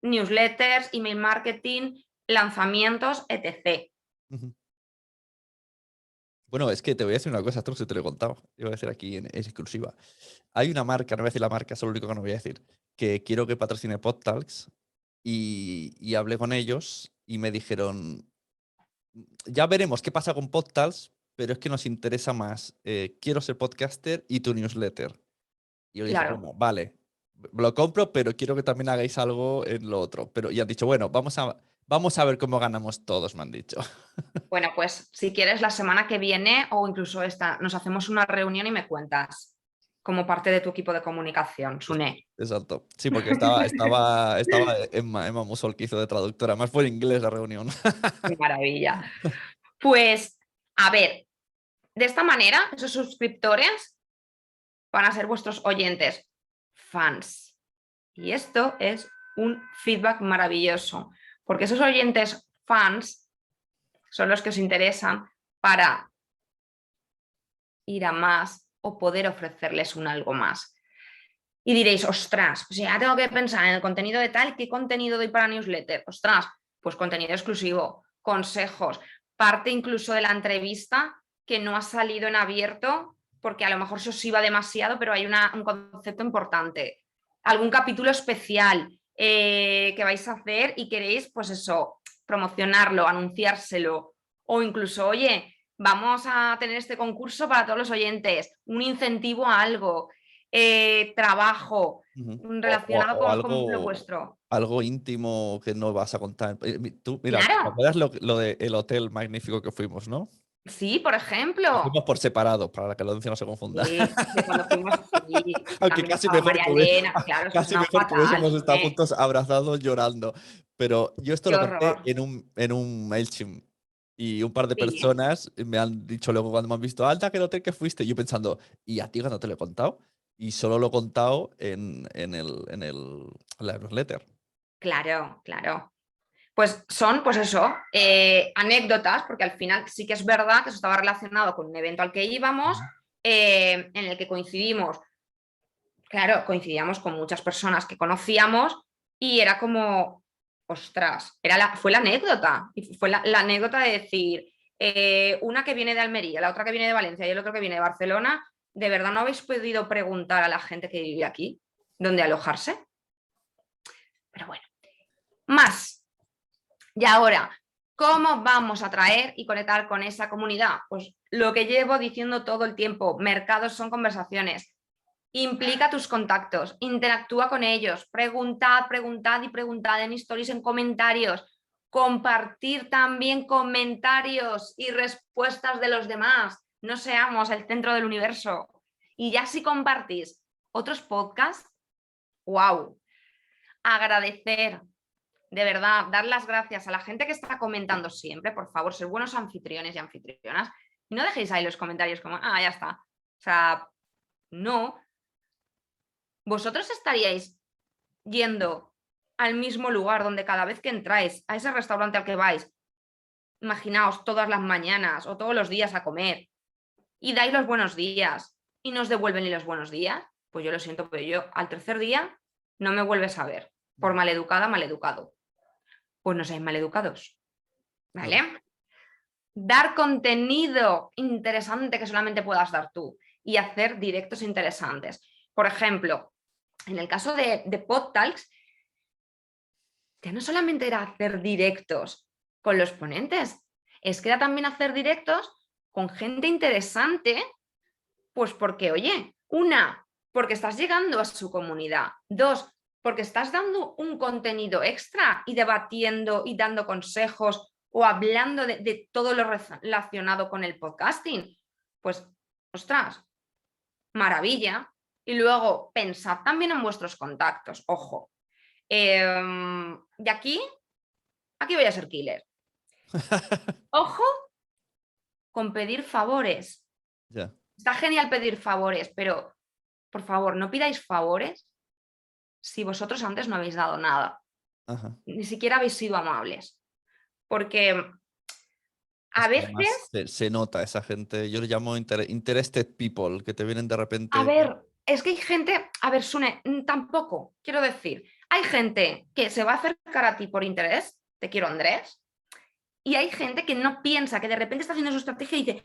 newsletters, email marketing, lanzamientos, etc. Bueno, es que te voy a decir una cosa, esto no sé si te lo he contado, iba a decir aquí en exclusiva. Hay una marca, no voy a decir la marca, es lo único que no voy a decir, que quiero que patrocine PodTalks y hablé con ellos y me dijeron, ya veremos qué pasa con PodTalks, pero es que nos interesa más, quiero ser podcaster y tu newsletter. Y yo dije, Claro. bueno, vale, lo compro, pero quiero que también hagáis algo en lo otro. Pero y han dicho, bueno, vamos a ver cómo ganamos todos, me han dicho. Bueno, pues si quieres la semana que viene o incluso esta, nos hacemos una reunión y me cuentas como parte de tu equipo de comunicación, Sune. Exacto. Sí, porque estaba Emma Musol, que hizo de traductora. Más fue en inglés la reunión. Qué maravilla. Pues, a ver, de esta manera, esos suscriptores van a ser vuestros oyentes, fans. Y esto es un feedback maravilloso, porque esos oyentes fans son los que os interesan para ir a más o poder ofrecerles un algo más. Y diréis, ostras, pues ya tengo que pensar en el contenido de tal, ¿qué contenido doy para newsletter? Ostras, pues contenido exclusivo, consejos, parte incluso de la entrevista que no ha salido en abierto porque a lo mejor se os iba demasiado, pero hay un concepto importante. Algún capítulo especial que vais a hacer y queréis, pues eso, promocionarlo, anunciárselo o incluso, oye, vamos a tener este concurso para todos los oyentes, un incentivo a algo, trabajo relacionado O con lo vuestro. algo íntimo que no vas a contar. Tú, mira, ¿te Claro, acuerdas lo del hotel magnífico que fuimos, no? sí, por Que ejemplo. fuimos por separado, para que la audiencia no se confunda. Sí, de cuando fuimos, sí, que Aunque también estaba María Elena, claro, eso casi suena mejor que fatal, hubiésemos estado Sune. juntos abrazados llorando. Pero yo esto Qué lo conté horror. en un MailChimp. Y un par de Sí, personas me han dicho luego cuando me han visto, alta, que el hotel que fuiste. Y yo pensando, ¿y a ti cuando te lo he contado? Y solo lo he contado en la newsletter. claro. Pues son, pues eso, anécdotas, porque al final sí que es verdad que eso estaba relacionado con un evento al que íbamos, en el que coincidimos. Claro, coincidíamos con muchas personas que conocíamos y era como, ostras, fue la anécdota. Y fue la anécdota de decir, una que viene de Almería, la otra que viene de Valencia y el otro que viene de Barcelona, ¿de verdad no habéis podido preguntar a la gente que vive aquí dónde alojarse? Pero bueno, más. Y ahora, ¿cómo vamos a atraer y conectar con esa comunidad? Pues lo que llevo diciendo todo el tiempo, mercados son conversaciones. Implica a tus contactos, interactúa con ellos, preguntad en stories, en comentarios, compartir también comentarios y respuestas de los demás. No seamos el centro del universo. Y ya si compartís otros podcasts, wow, agradecer, de verdad, dar las gracias a la gente que está comentando siempre, por favor, ser buenos anfitriones y anfitrionas. Y no dejéis ahí los comentarios como, ya está. O sea, no. Vosotros estaríais yendo al mismo lugar donde cada vez que entráis, a ese restaurante al que vais, imaginaos todas las mañanas o todos los días a comer y dais los buenos días y no os devuelven ni los buenos días, pues yo lo siento, pero yo al tercer día no me vuelves a ver, por maleducada, maleducado. Pues no seáis maleducados, Claro. ¿vale? Dar contenido interesante que solamente puedas dar tú y hacer directos interesantes. Por ejemplo, en el caso de PodTalks, ya no solamente era hacer directos con los ponentes, es que era también hacer directos con gente interesante, pues porque, oye, una, porque estás llegando a su comunidad, dos, porque estás dando un contenido extra y debatiendo y dando consejos o hablando de todo lo relacionado con el podcasting. Pues, ostras, maravilla. Y luego pensad también en vuestros contactos, ojo, Y aquí voy a ser killer. Ojo con pedir favores. Ya. Está genial pedir favores, pero por favor, no pidáis favores si vosotros antes no habéis dado nada. Ajá. Ni siquiera habéis sido amables. Porque Es a que además veces, se nota esa gente, yo le llamo interested people, que te vienen de a repente. ver, es que hay gente, a ver, Sune, tampoco, quiero decir, hay gente que se va a acercar a ti por interés, te quiero Andrés, y hay gente que no piensa, que de repente está haciendo su estrategia y dice,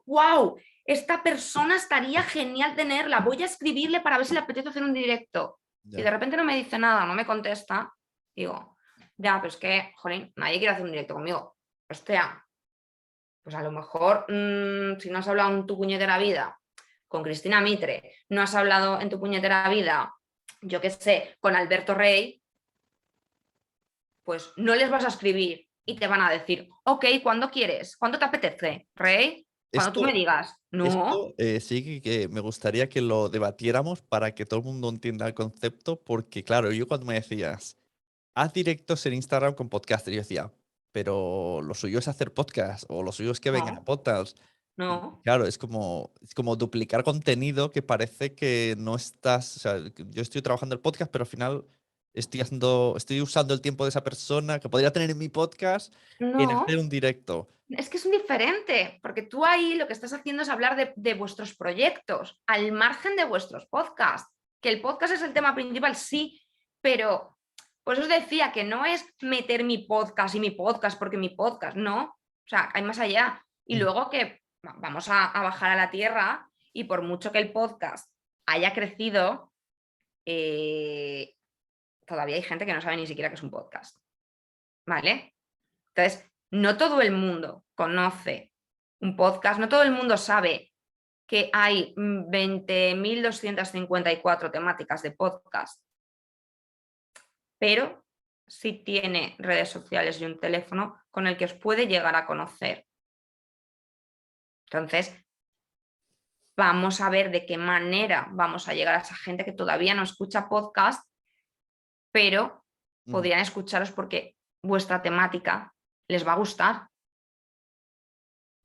wow, esta persona estaría genial tenerla, voy a escribirle para ver si le apetece hacer un directo. Y Ya. de repente no me dice nada, no me contesta, digo, ya, pero es que, jolín, nadie quiere hacer un directo conmigo. Hostia, pues a lo mejor, si no has hablado en tu puñetera vida con Cristina Mitre, no has hablado en tu puñetera vida, yo qué sé, con Alberto Rey, pues no les vas a escribir y te van a decir, ok, ¿cuándo quieres? ¿Cuándo te apetece, Rey? Cuando tú me Esto, digas, no, esto sí que me gustaría que lo debatiéramos para que todo el mundo entienda el concepto, porque claro, yo cuando me decías, haz directos en Instagram con podcasters, yo decía, pero lo suyo es hacer podcast o lo suyo es que vengan a no, podcast. Y no, claro, es como duplicar contenido que parece que no estás, o sea, que yo estoy trabajando el podcast, pero al final estoy usando el tiempo de esa persona que podría tener en mi podcast en hacer no. un directo. Es que es un diferente, porque tú ahí lo que estás haciendo es hablar de vuestros proyectos, al margen de vuestros podcasts. Que el podcast es el tema principal, sí, pero pues os decía que no es meter mi podcast y mi podcast porque mi podcast, no. O sea, hay más allá. Y Ujú, luego que vamos a bajar a la tierra y por mucho que el podcast haya crecido, eh, todavía hay gente que no sabe ni siquiera que es un podcast. ¿Vale? Entonces, no todo el mundo conoce un podcast, no todo el mundo sabe que hay 20.254 temáticas de podcast, pero sí tiene redes sociales y un teléfono con el que os puede llegar a conocer. Entonces, vamos a ver de qué manera vamos a llegar a esa gente que todavía no escucha podcast, pero ujú, podrían escucharos porque vuestra temática les va a gustar.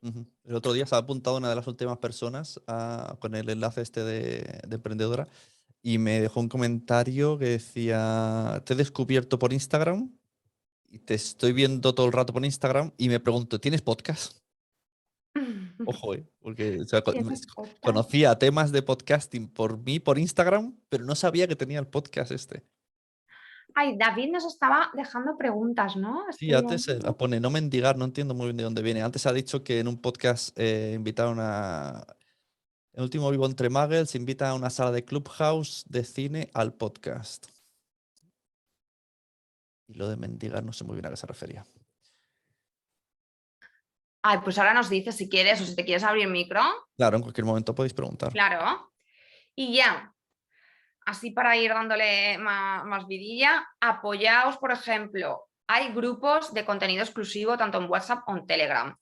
ujú. El otro día se ha apuntado una de las últimas personas con el enlace este de emprendedora y me dejó un comentario que decía, te he descubierto por Instagram y te estoy viendo todo el rato por Instagram y me pregunto, ¿tienes podcast? Ojo, porque o sea, ¿Tienes podcast? conocía temas de podcasting por mí, por Instagram, pero no sabía que tenía el podcast este. Ay, David nos estaba dejando preguntas, ¿no? Sí, Estoy antes viendo. pone no mendigar, no entiendo muy bien de dónde viene. Antes ha dicho que en un podcast invitaron a... El último Vivo entre Muggles invita a una sala de Clubhouse de cine al podcast. Y lo de mendigar no sé muy bien a qué se refería. Ay, pues ahora nos dices si quieres o si te quieres abrir el micro. Claro, en cualquier momento podéis preguntar. Claro. Y ya, así para ir dándole más vidilla, apoyaos, por ejemplo, hay grupos de contenido exclusivo tanto en WhatsApp o en Telegram.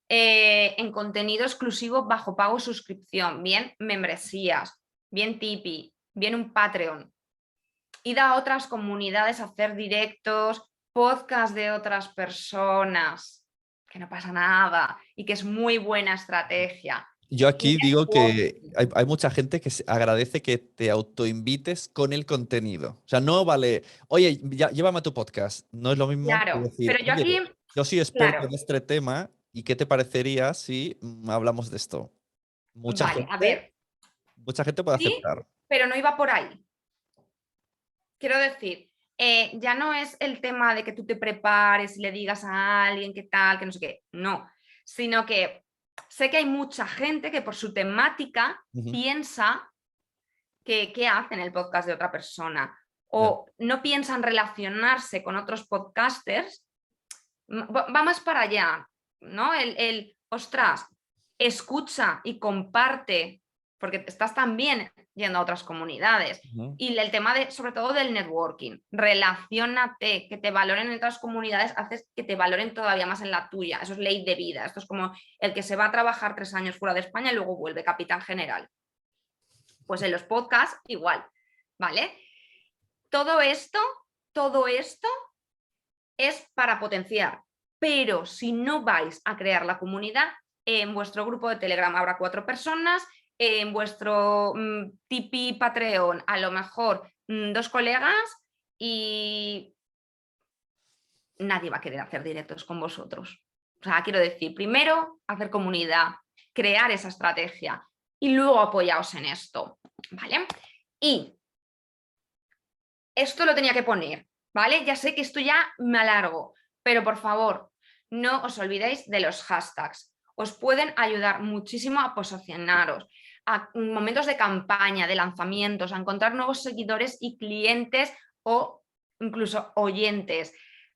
En contenido exclusivo bajo pago y suscripción, bien membresías, bien Tipeee, bien un Patreon. Id a otras comunidades a hacer directos, podcast de otras personas, que no pasa nada y que es muy buena estrategia. Yo Y aquí digo que networking. hay mucha gente que agradece que te autoinvites con el contenido. O sea, no vale, oye, llévame a tu podcast. No es lo mismo que Claro, decir, pero yo oye, aquí, yo soy experto claro, en este tema y ¿qué te parecería si hablamos de esto? Mucha vale, a gente, ver, mucha gente puede sí, aceptar. pero no iba por ahí. Quiero decir, ya no es el tema de que tú te prepares y le digas a alguien qué tal, que no sé qué, no, sino que sé que hay mucha gente que por su temática Ujú, piensa que qué hacen el podcast de otra persona ya. o no piensan relacionarse con otros podcasters, va más para allá, ¿no? Ostras, escucha y comparte, porque estás también yendo a otras comunidades. Ujú, Y el tema de, sobre todo del networking, relaciónate, que te valoren en otras comunidades, haces que te valoren todavía más en la tuya. Eso es ley de vida. Esto es como el que se va a trabajar 3 años fuera de España y luego vuelve capitán general. Pues en los podcasts igual, ¿vale? Todo esto todo esto es para potenciar, pero si no vais a crear la comunidad, en vuestro grupo de Telegram habrá 4 personas, en vuestro Tipeee Patreon a lo mejor 2 colegas y nadie va a querer hacer directos con vosotros. O sea, quiero decir, primero hacer comunidad, crear esa estrategia y luego apoyaos en esto, ¿vale? Y esto lo tenía que poner, ¿vale? Ya sé que esto ya me alargo, pero por favor, no os olvidéis de los hashtags. Os pueden ayudar muchísimo a posicionaros, a momentos de campaña, de lanzamientos, a encontrar nuevos seguidores y clientes o incluso oyentes,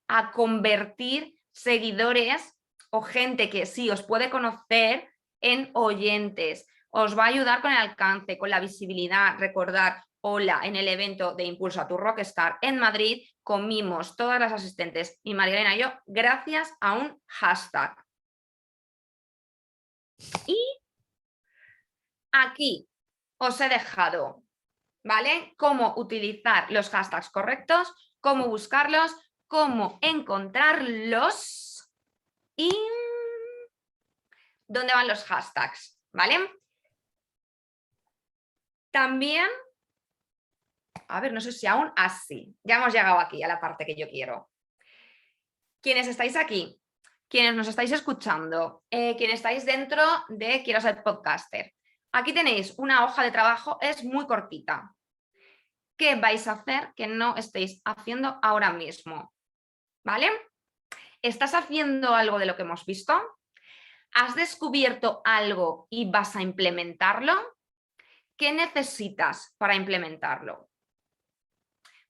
a convertir seguidores o gente que sí os puede conocer en oyentes. Os va a ayudar con el alcance, con la visibilidad. Recordar, hola, en el evento de Impulsa tu Rockstar en Madrid comimos todas las asistentes y María Elena y yo gracias a un hashtag. Y aquí os he dejado, ¿vale? Cómo utilizar los hashtags correctos, cómo buscarlos, cómo encontrarlos y dónde van los hashtags, ¿vale? También, a ver, no sé si aún así, ya hemos llegado aquí a la parte que yo quiero. Quienes estáis aquí, quienes nos estáis escuchando, quienes estáis dentro de Quiero ser podcaster, aquí tenéis una hoja de trabajo, es muy cortita. ¿Qué vais a hacer que no estéis haciendo ahora mismo? ¿Vale? ¿Estás haciendo algo de lo que hemos visto? ¿Has descubierto algo y vas a implementarlo? ¿Qué necesitas para implementarlo?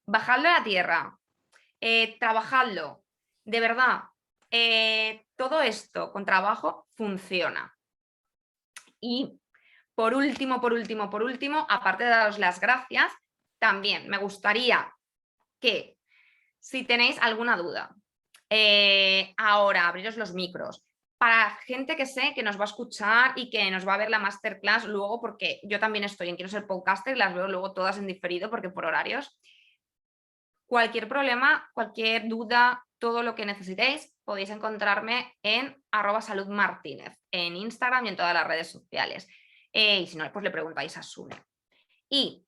Bajadlo a la tierra, trabajadlo. De verdad, todo esto con trabajo funciona. Y por último, aparte de daros las gracias, también me gustaría que si tenéis alguna duda, ahora abriros los micros. Para gente que sé que nos va a escuchar y que nos va a ver la masterclass luego, porque yo también estoy en Quiero ser podcaster y las veo luego todas en diferido porque por horarios. Cualquier problema, cualquier duda, todo lo que necesitéis, podéis encontrarme en @saludmartinez, en Instagram y en todas las redes sociales. Y si no, pues le preguntáis a Sune. Y,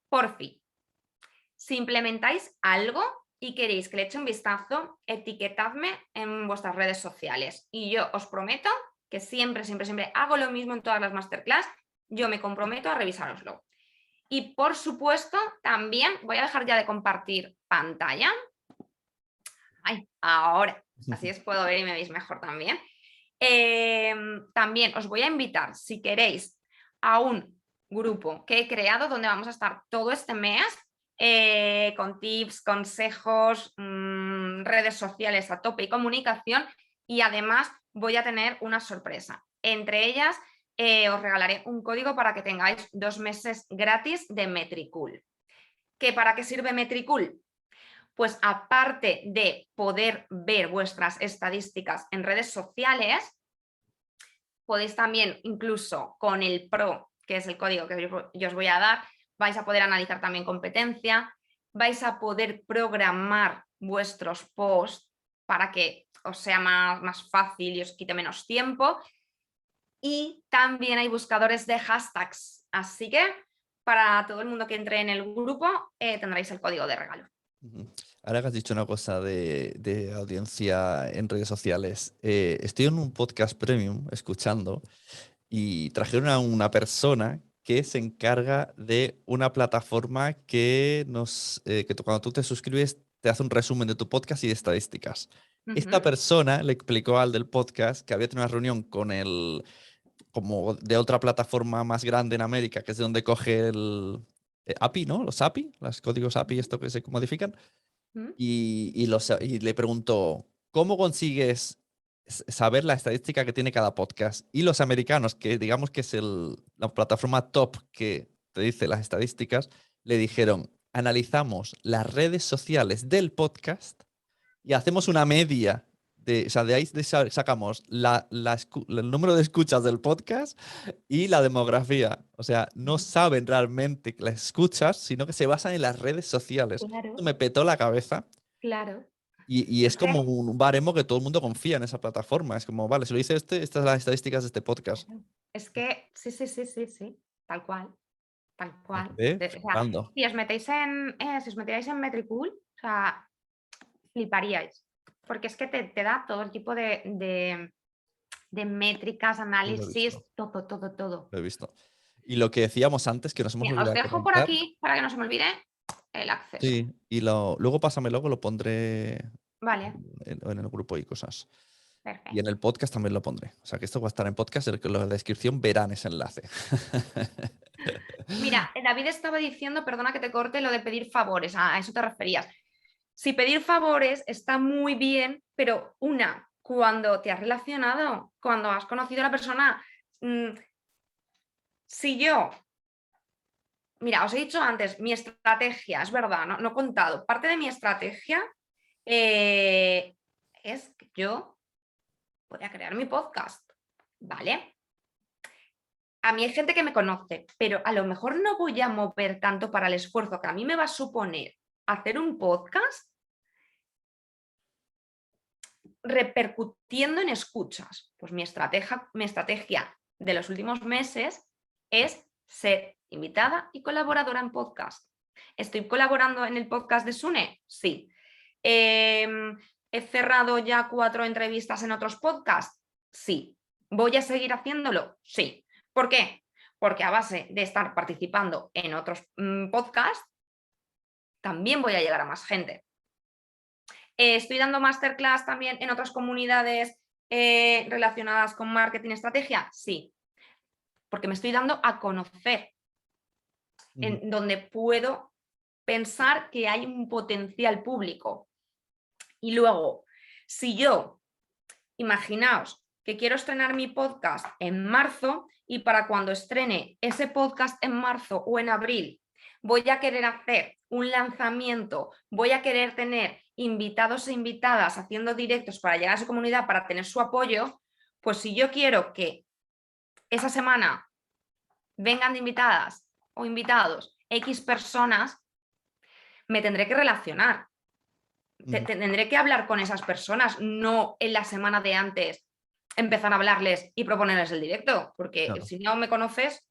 por fin, si implementáis algo y queréis que le eche un vistazo, etiquetadme en vuestras redes sociales. Y yo os prometo que siempre hago lo mismo en todas las masterclass. Yo me comprometo a revisároslo. Y por supuesto, también voy a dejar ya de compartir pantalla. Ay, ahora, así os puedo ver y me veis mejor también. También os voy a invitar, si queréis, a un grupo que he creado donde vamos a estar todo este mes con tips, consejos, redes sociales a tope y comunicación, y además voy a tener una sorpresa. Entre ellas, os regalaré un código para que tengáis 2 meses gratis de Metricool. ¿Que para qué sirve Metricool? Pues aparte de poder ver vuestras estadísticas en redes sociales, podéis también, incluso con el Pro, que es el código que yo os voy a dar, vais a poder analizar también competencia, vais a poder programar vuestros posts para que os sea más fácil y os quite menos tiempo. Y también hay buscadores de hashtags, así que para todo el mundo que entre en el grupo tendréis el código de regalo. Ahora que has dicho una cosa de audiencia en redes sociales, estoy en un podcast premium escuchando y trajeron a una persona que se encarga de una plataforma que cuando tú te suscribes te hace un resumen de tu podcast y de estadísticas. Esta persona le explicó al del podcast que había tenido una reunión con como de otra plataforma más grande en América, que es de donde coge el API, ¿no? Los API, los códigos API, esto que se modifican. Y le preguntó, ¿cómo consigues saber la estadística que tiene cada podcast? Y los americanos, que digamos que es la plataforma top que te dice las estadísticas, le dijeron, analizamos las redes sociales del podcast y hacemos una media o sea, de ahí sacamos el número de escuchas del podcast y la demografía. O sea, no saben realmente que las escuchas, sino que se basan en las redes sociales. Claro, Esto me petó la cabeza. claro. Y es Es que, como un baremo que todo el mundo confía en esa plataforma. Es como, vale, si lo dice estas son las estadísticas de este podcast. es que sí, sí, sí, sí, sí, tal cual, tal Me cual. quedé O sea, flipando. si os metierais en Metricool, o sea, fliparíais. Porque es que te da todo el tipo de métricas, Sí, lo he análisis, visto, todo, todo, todo. lo he visto. Y lo que decíamos antes, que nos hemos Mira, os olvidado de dejo por comentar. aquí para que no se me olvide el acceso. Sí, y luego pásamelo, que lo pondré Vale, en el grupo y cosas. Y en perfecto. el podcast también lo pondré. O sea, que esto va a estar en podcast, en la descripción verán ese enlace. Mira, David estaba diciendo, perdona que te corte, lo de pedir favores, a eso te referías. Si pedir favores está muy bien, pero cuando te has relacionado, cuando has conocido a la persona, mm, si yo, mira, os he dicho antes, mi estrategia, es verdad, no he contado, parte de mi estrategia es que yo voy a crear mi podcast, ¿vale? A mí hay gente que me conoce, pero a lo mejor no voy a mover tanto para el esfuerzo que a mí me va a suponer hacer un podcast repercutiendo en escuchas. Pues mi estrategia de los últimos meses es ser invitada y colaboradora en podcast. ¿Estoy colaborando en el podcast de Sune? Sí. ¿He cerrado ya 4 entrevistas en otros podcasts? Sí. ¿Voy a seguir haciéndolo? Sí. ¿Por qué? Porque a base de estar participando en otros podcasts, también voy a llegar a más gente. Estoy dando masterclass también en otras comunidades relacionadas con marketing y estrategia. Sí, porque me estoy dando a conocer, en donde puedo pensar que hay un potencial público. Y luego, si yo, imaginaos que quiero estrenar mi podcast en marzo y para cuando estrene ese podcast en marzo o en abril, voy a querer hacer un lanzamiento, voy a querer tener invitados e invitadas haciendo directos para llegar a su comunidad, para tener su apoyo, pues si yo quiero que esa semana vengan de invitadas o invitados X personas, me tendré que relacionar. Tendré que hablar con esas personas, no en la semana de antes empezar a hablarles y proponerles el directo, porque Claro. si no me conoces,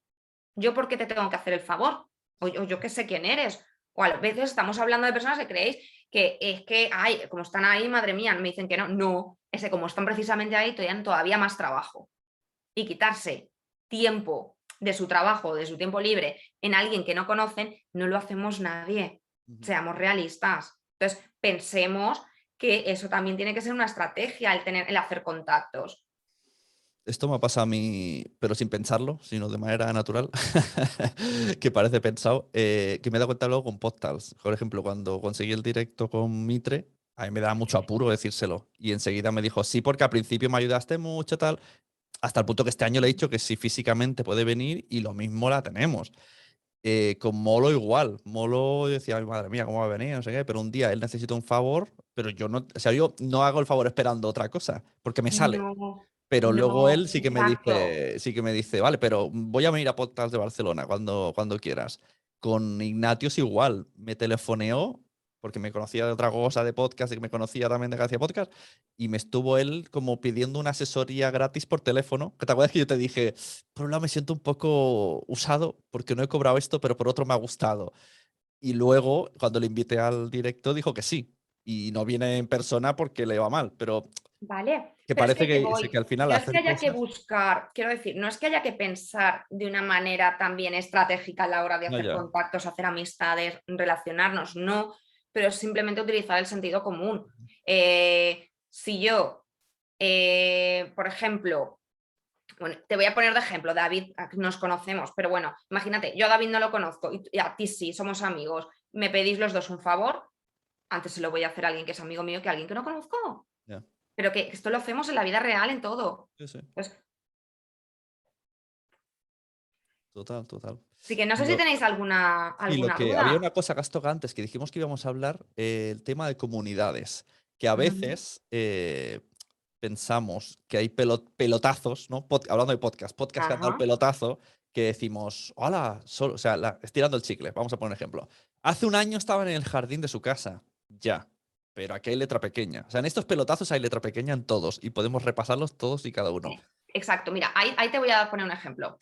¿yo por qué te tengo que hacer el favor? O yo que sé quién eres. O a veces estamos hablando de personas que creéis que es que, ay, como están ahí, madre mía, me dicen que no. No, es que como están precisamente ahí, tienen todavía más trabajo. Y quitarse tiempo de su trabajo, de su tiempo libre, en alguien que no conocen, no lo hacemos nadie. Seamos realistas. Entonces, pensemos que eso también tiene que ser una estrategia, el hacer contactos. Esto me pasa a mí, pero sin pensarlo, sino de manera natural, que parece pensado, que me he dado cuenta luego con podcasts. Por ejemplo, cuando conseguí el directo con Mitre, a mí me daba mucho apuro decírselo. Y enseguida me dijo, sí, porque al principio me ayudaste mucho, tal. Hasta el punto que este año le he dicho que sí físicamente puede venir y lo mismo la tenemos. Con Molo igual. Molo yo decía, "Ay, madre mía, ¿cómo va a venir? No sé qué", pero un día él necesita un favor, pero yo no, o sea, yo no hago el favor esperando otra cosa, porque me sale. No, Pero luego no, él exacto. sí que me dice, vale, pero voy a venir a Podcast de Barcelona cuando quieras. Con Ignatius igual, me telefoneó, porque me conocía de otra cosa de podcast y que me conocía también de que hacía podcast, y me estuvo él como pidiendo una asesoría gratis por teléfono. Que te acuerdas que yo te dije, por un lado me siento un poco usado porque no he cobrado esto, pero por otro me ha gustado. Y luego, cuando le invité al directo, dijo que sí. Y no viene en persona porque le va mal, pero Vale, que pero es parece que que voy. al final No es que hacer haya que cosas. buscar, quiero decir, no es que haya que pensar de una manera también estratégica a la hora de No, hacer ya. contactos, hacer amistades, relacionarnos, no, pero es simplemente utilizar el sentido común. Si yo, por ejemplo, bueno, te voy a poner de ejemplo, David, nos conocemos, pero bueno, imagínate, yo a David no lo conozco y a ti sí, somos amigos, me pedís los dos un favor, antes se lo voy a hacer a alguien que es amigo mío que a alguien que no conozco. Ya. Pero que esto lo hacemos en la vida real, en todo. Sí, sí. Pues, Total, total. así que no Y sé si lo, tenéis y lo alguna que había duda. una cosa que has tocado antes que dijimos que íbamos a hablar, el tema de comunidades. Que a Ujú. veces pensamos que hay pelotazos, ¿no? Hablando de podcast que han dado el Ajá. pelotazo, que decimos, hola, o sea, estirando el chicle, vamos a poner un ejemplo. Hace un año estaban en el jardín de su casa, ya, pero aquí hay letra pequeña. O sea, en estos pelotazos hay letra pequeña en todos y podemos repasarlos todos y cada uno. Exacto, mira, ahí te voy a poner un ejemplo.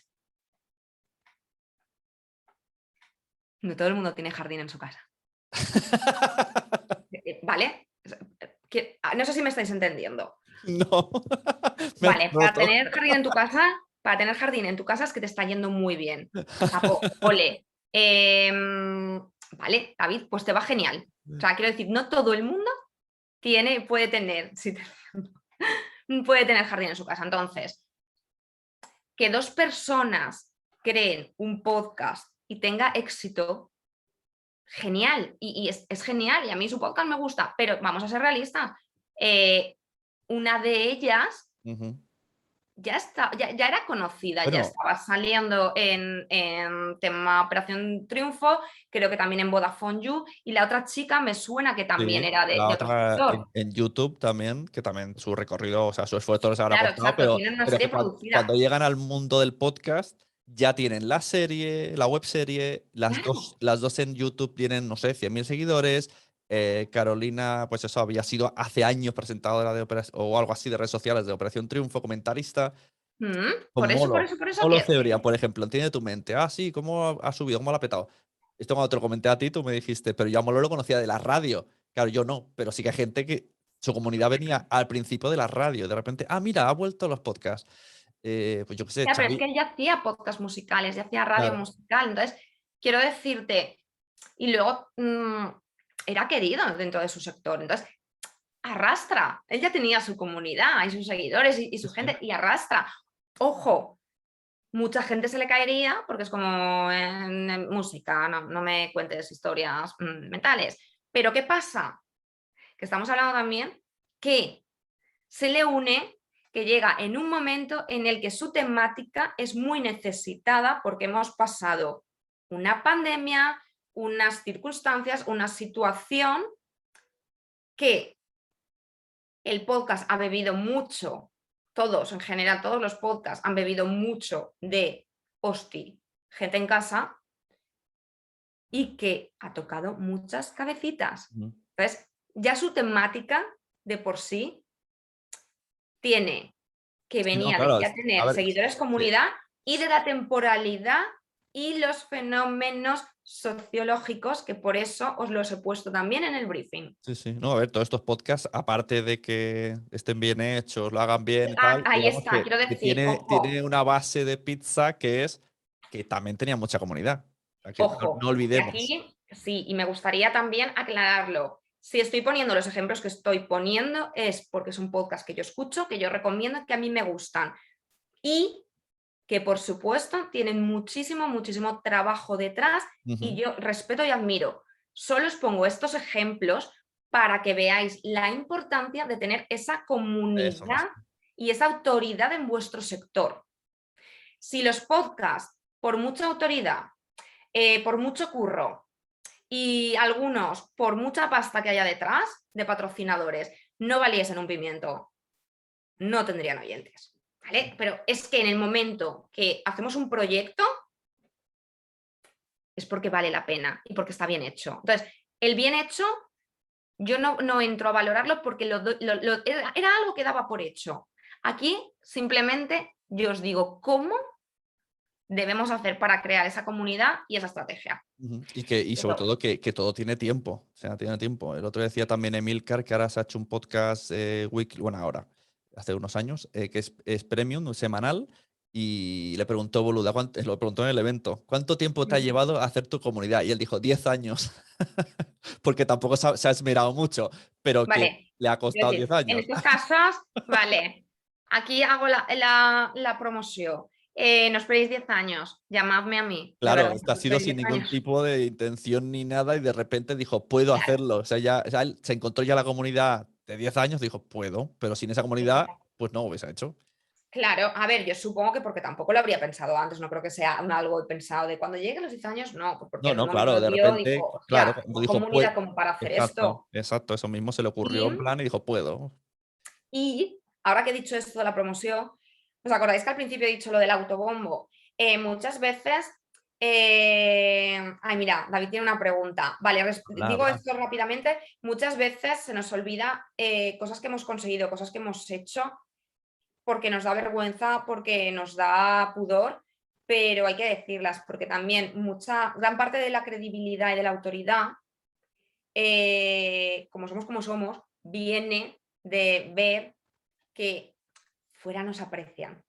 No todo el mundo tiene jardín en su casa. ¿Vale? No sé si me estáis entendiendo. No. Vale, para tener jardín en tu casa es que te está yendo muy bien. Chapo, ole. Vale, David, pues te va genial. O sea, quiero decir, no todo el mundo puede tener jardín en su casa. Entonces, que dos personas creen un podcast y tenga éxito, genial. Y es genial. Y a mí su podcast me gusta. Pero vamos a ser realistas. Una de ellas ya era conocida, ya estaba saliendo en tema Operación Triunfo, creo que también en Vodafone You, y la otra chica me suena que también era de otro sector. En YouTube también, que también su recorrido, o sea, su esfuerzo les habrá Claro, costado, exacto, pero, tienen una pero serie que producida. cuando llegan al mundo del podcast, ya tienen la serie, la webserie, las dos en YouTube tienen, no sé, 100.000 seguidores. Carolina, pues eso, había sido hace años presentadora de o algo así de redes sociales de Operación Triunfo, comentarista. Por eso, Molo Cebrián, por ejemplo, entiende tu mente. Ah, sí, ¿cómo ha subido? ¿Cómo lo ha petado? Esto cuando te lo comenté a ti, tú me dijiste, pero yo a Molo lo conocía de la radio. Claro, yo no, pero sí que hay gente que su comunidad venía al principio de la radio. De repente, mira, ha vuelto los podcasts. Pues yo qué sé, Ya, pero es Xavi. que él ya hacía podcast musicales, ya hacía radio Claro. musical, entonces quiero decirte, y luego era querido dentro de su sector, entonces arrastra, él ya tenía su comunidad y sus seguidores y su gente y arrastra. Ojo, mucha gente se le caería porque es como en música, no me cuentes historias mentales. Pero ¿qué pasa? Que estamos hablando también que se le une, que llega en un momento en el que su temática es muy necesitada porque hemos pasado una pandemia, unas circunstancias, una situación que el podcast ha bebido mucho, todos en general, todos los podcasts han bebido mucho de gente en casa y que ha tocado muchas cabecitas. Entonces, ya su temática de por sí tiene que Sí, no, venía de claro. ya A tener ver, seguidores comunidad y de la temporalidad y los fenómenos sociológicos, que por eso os los he puesto también en el briefing. sí, sí. No, a ver, todos estos podcasts, aparte de que estén bien hechos, lo hagan bien y tal, Ahí digamos está, quiero que decir, tiene ojo, una base de pizza que es que también tenía mucha comunidad. O sea, que no ojo, y olvidemos. aquí sí, y me gustaría también aclararlo. Si estoy poniendo los ejemplos que estoy poniendo es porque es un podcast que yo escucho, que yo recomiendo, que a mí me gustan y que por supuesto tienen muchísimo, muchísimo trabajo detrás y yo respeto y admiro. Solo os pongo estos ejemplos para que veáis la importancia de tener esa Eso comunidad mismo. y esa autoridad en vuestro sector. Si los podcasts, por mucha autoridad, por mucho curro y algunos por mucha pasta que haya detrás de patrocinadores, no valiesen un pimiento, no tendrían oyentes. ¿Vale? Pero es que en el momento que hacemos un proyecto es porque vale la pena y porque está bien hecho. Entonces, el bien hecho, yo no entro a valorarlo porque era algo que daba por hecho. Aquí simplemente yo os digo cómo debemos hacer para crear esa comunidad y esa estrategia. Y sobre todo que todo tiene tiempo. O sea, tiene tiempo. El otro decía también Emilcar que ahora se ha hecho un podcast weekly, bueno, ahora, hace unos años, que es premium, semanal. Y le preguntó Boluda, lo preguntó en el evento, ¿cuánto tiempo te ha llevado a hacer tu comunidad? Y él dijo, 10 años. Porque tampoco se ha esmerado mucho, pero que Vale, le ha es costado decir, 10 en años. estos casos, vale, aquí hago la promoción. No esperéis 10 años, llamadme a mí, de Claro, verdad, esto ha no sido esperéis sin 10 ningún años. tipo de intención ni nada y de repente dijo, puedo Claro, hacerlo. O sea, él se encontró ya la comunidad de 10 años, dijo, puedo, pero sin esa comunidad, pues no lo hubiese hecho. claro, a ver, yo supongo que porque tampoco lo habría pensado antes, no creo que sea algo pensado de cuando lleguen los 10 años, no, pues porque No, en un no, momento claro, de vio, repente, dijo, claro, hostia, cuando tengo dijo, pues, comunidad como para hacer exacto, esto. exacto, eso mismo se le ocurrió en Y, plan y dijo, puedo. y ahora que he dicho esto de la promoción, ¿os acordáis que al principio he dicho lo del autobombo? Muchas veces... Ay, mira, David tiene una pregunta. Vale, digo esto rápidamente. Muchas veces se nos olvida cosas que hemos conseguido, cosas que hemos hecho, porque nos da vergüenza, porque nos da pudor, pero hay que decirlas, porque también gran parte de la credibilidad y de la autoridad, como somos, viene de ver que fuera nos aprecian.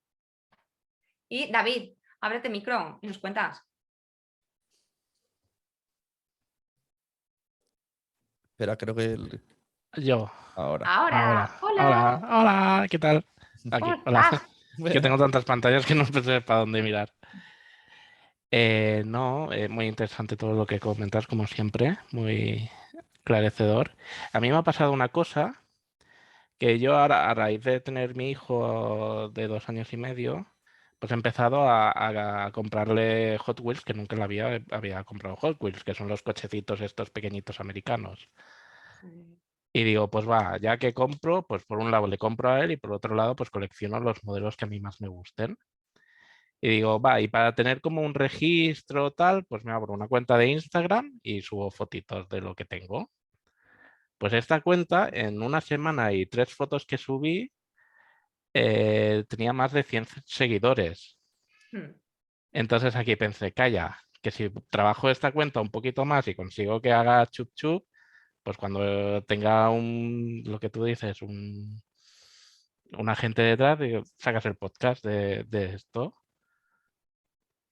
Y David, ábrete micro y nos cuentas. Espera, creo que Yo. Ahora. Hola, ¿qué tal? Aquí, ¿Cómo hola. estás? Que tengo tantas pantallas que no sé para dónde mirar. No, muy interesante todo lo que comentas, como siempre, muy esclarecedor. A mí me ha pasado una cosa que yo ahora, a raíz de tener mi hijo de 2 años y medio, pues he empezado a comprarle Hot Wheels, que nunca había comprado Hot Wheels, que son los cochecitos estos pequeñitos americanos. Y digo, pues va, ya que compro, pues por un lado le compro a él y por otro lado pues colecciono los modelos que a mí más me gusten. Y digo, va, y para tener como un registro tal, pues me abro una cuenta de Instagram y subo fotitos de lo que tengo. Pues esta cuenta, en una semana y 3 fotos que subí, tenía más de 100 seguidores. Entonces aquí pensé, calla, que si trabajo esta cuenta un poquito más y consigo que haga chup chup, pues cuando tenga lo que tú dices, un agente detrás, sacas el podcast de esto.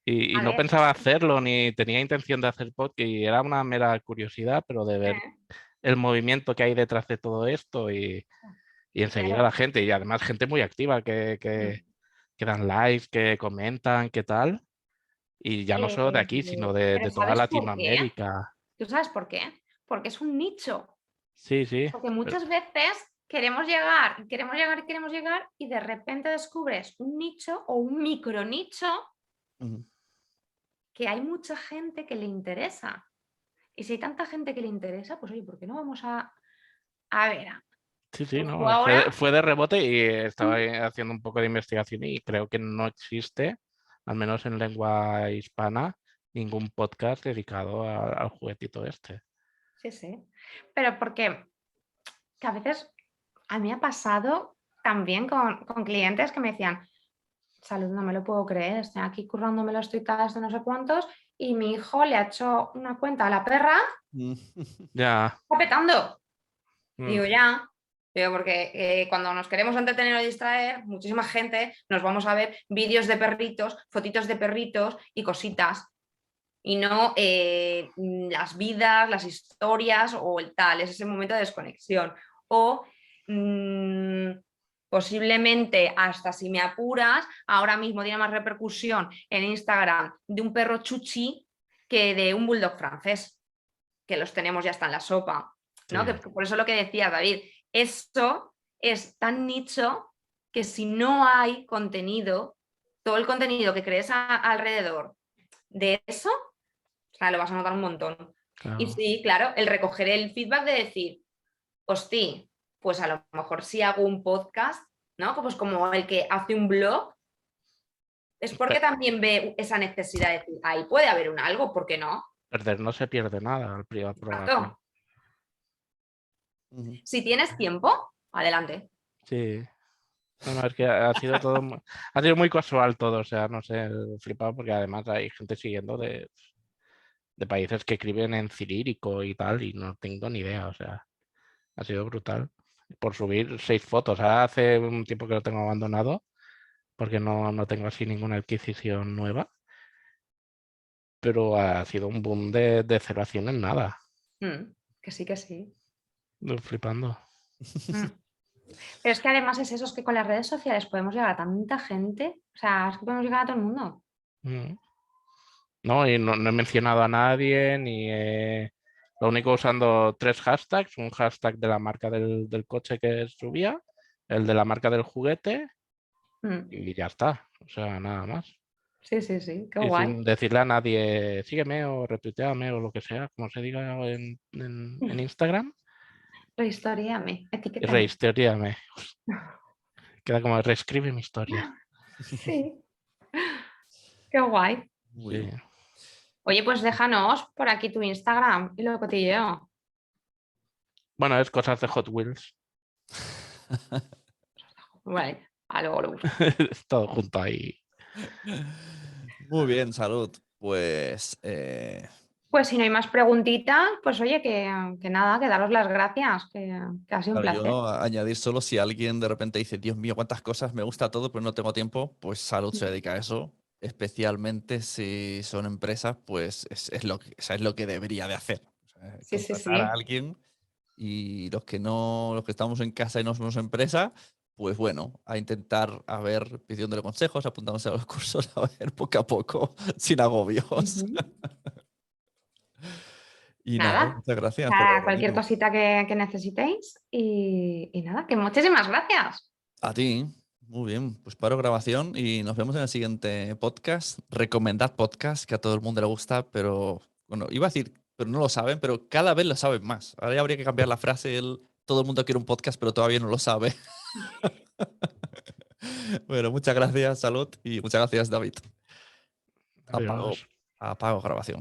Y no pensaba hacerlo, ni tenía intención de hacer podcast, y era una mera curiosidad, pero de ver el movimiento que hay detrás de todo esto y enseguida la gente, y además gente muy activa que dan likes, que comentan, qué tal. Y ya no solo de aquí, sino de toda Latinoamérica. ¿Tú sabes por qué? Porque es un nicho. Sí, sí. Porque muchas veces queremos llegar y de repente descubres un nicho o un micronicho que hay mucha gente que le interesa. Y si hay tanta gente que le interesa, pues oye, ¿por qué no vamos a ver? Sí, sí, Pues no, ahora... fue de rebote y estaba haciendo un poco de investigación y creo que no existe, al menos en lengua hispana, ningún podcast dedicado al juguetito este. Sí, sí. Pero porque que a veces a mí ha pasado también con clientes que me decían, Salud, no me lo puedo creer, estoy aquí currándomelo, estoy tal, esto no sé cuántos, y mi hijo le ha hecho una cuenta a la perra, Ya. está petando. Digo, ya. Digo, porque cuando nos queremos entretener o distraer, muchísima gente nos vamos a ver vídeos de perritos, fotitos de perritos y cositas. Y no las vidas, las historias o el tal, es ese momento de desconexión. O posiblemente, hasta si me apuras, ahora mismo tiene más repercusión en Instagram de un perro chuchi que de un bulldog francés, que los tenemos ya hasta en la sopa. ¿No? Sí. Que por eso lo que decía David, eso es tan nicho que si no hay contenido, todo el contenido que crees alrededor de eso, o sea, lo vas a notar un montón. Claro. Y sí, claro, el recoger el feedback de decir, hostia, pues a lo mejor si hago un podcast, ¿no? Pues como el que hace un blog, es porque también ve esa necesidad de decir, ahí puede haber un algo, ¿por qué no? Perder no se pierde nada al probarlo. Si tienes tiempo, adelante. Sí. No, es que ha sido todo ha sido muy casual todo, o sea, no sé, flipado porque además hay gente siguiendo de países que escriben en cirílico y tal, y no tengo ni idea, o sea, ha sido brutal. Por subir 6 fotos, ahora hace un tiempo que lo tengo abandonado, porque no tengo así ninguna adquisición nueva, pero ha sido un boom de celebración en nada. Que sí, que sí. Flipando. Pero es que además es eso, es que con las redes sociales podemos llegar a tanta gente, o sea, es que podemos llegar a todo el mundo. No, y no he mencionado a nadie, ni lo único usando 3 hashtags, un hashtag de la marca del coche que subía, el de la marca del juguete, y ya está, o sea, nada más. Sí, sí, sí, qué y guay. Sin decirle a nadie, sígueme o retuiteame o lo que sea, como se diga en Instagram. Rehistoríame, etiquétame. Rehistoríame. Queda como reescribe mi historia. Sí. Qué guay. Muy Sí. bien. Oye, pues déjanos por aquí tu Instagram y lo cotilleo. Bueno, es cosas de Hot Wheels. Vale, a luego lo busco. Es todo junto ahí. Muy bien, Salud. Pues Pues si no hay más preguntitas, pues oye, que nada, que daros las gracias, que ha sido un claro, placer. yo añadir solo si alguien de repente dice, Dios mío, cuántas cosas, me gusta todo, pero no tengo tiempo, pues Salud se dedica a eso. Especialmente si son empresas, pues es lo que, o sea, es lo que debería de hacer. O sea, Sí, sí, contratar a sí. alguien y los que no, los que estamos en casa y no somos empresa, pues bueno, a intentar a ver, pidiéndole consejos, apuntándose a los cursos, a ver poco a poco, sin agobios. Ujú. Y nada, Nada, muchas gracias por para haber cualquier venido. cosita que necesitéis y nada, que muchísimas gracias. A ti, muy bien. Pues paro grabación y nos vemos en el siguiente podcast. Recomendad podcast, que a todo el mundo le gusta, pero bueno, iba a decir, pero no lo saben, pero cada vez lo saben más. Ahora ya habría que cambiar la frase, todo el mundo quiere un podcast, pero todavía no lo sabe. Bueno, muchas gracias, Salud, y muchas gracias, David. Apago, Adiós. apago grabación.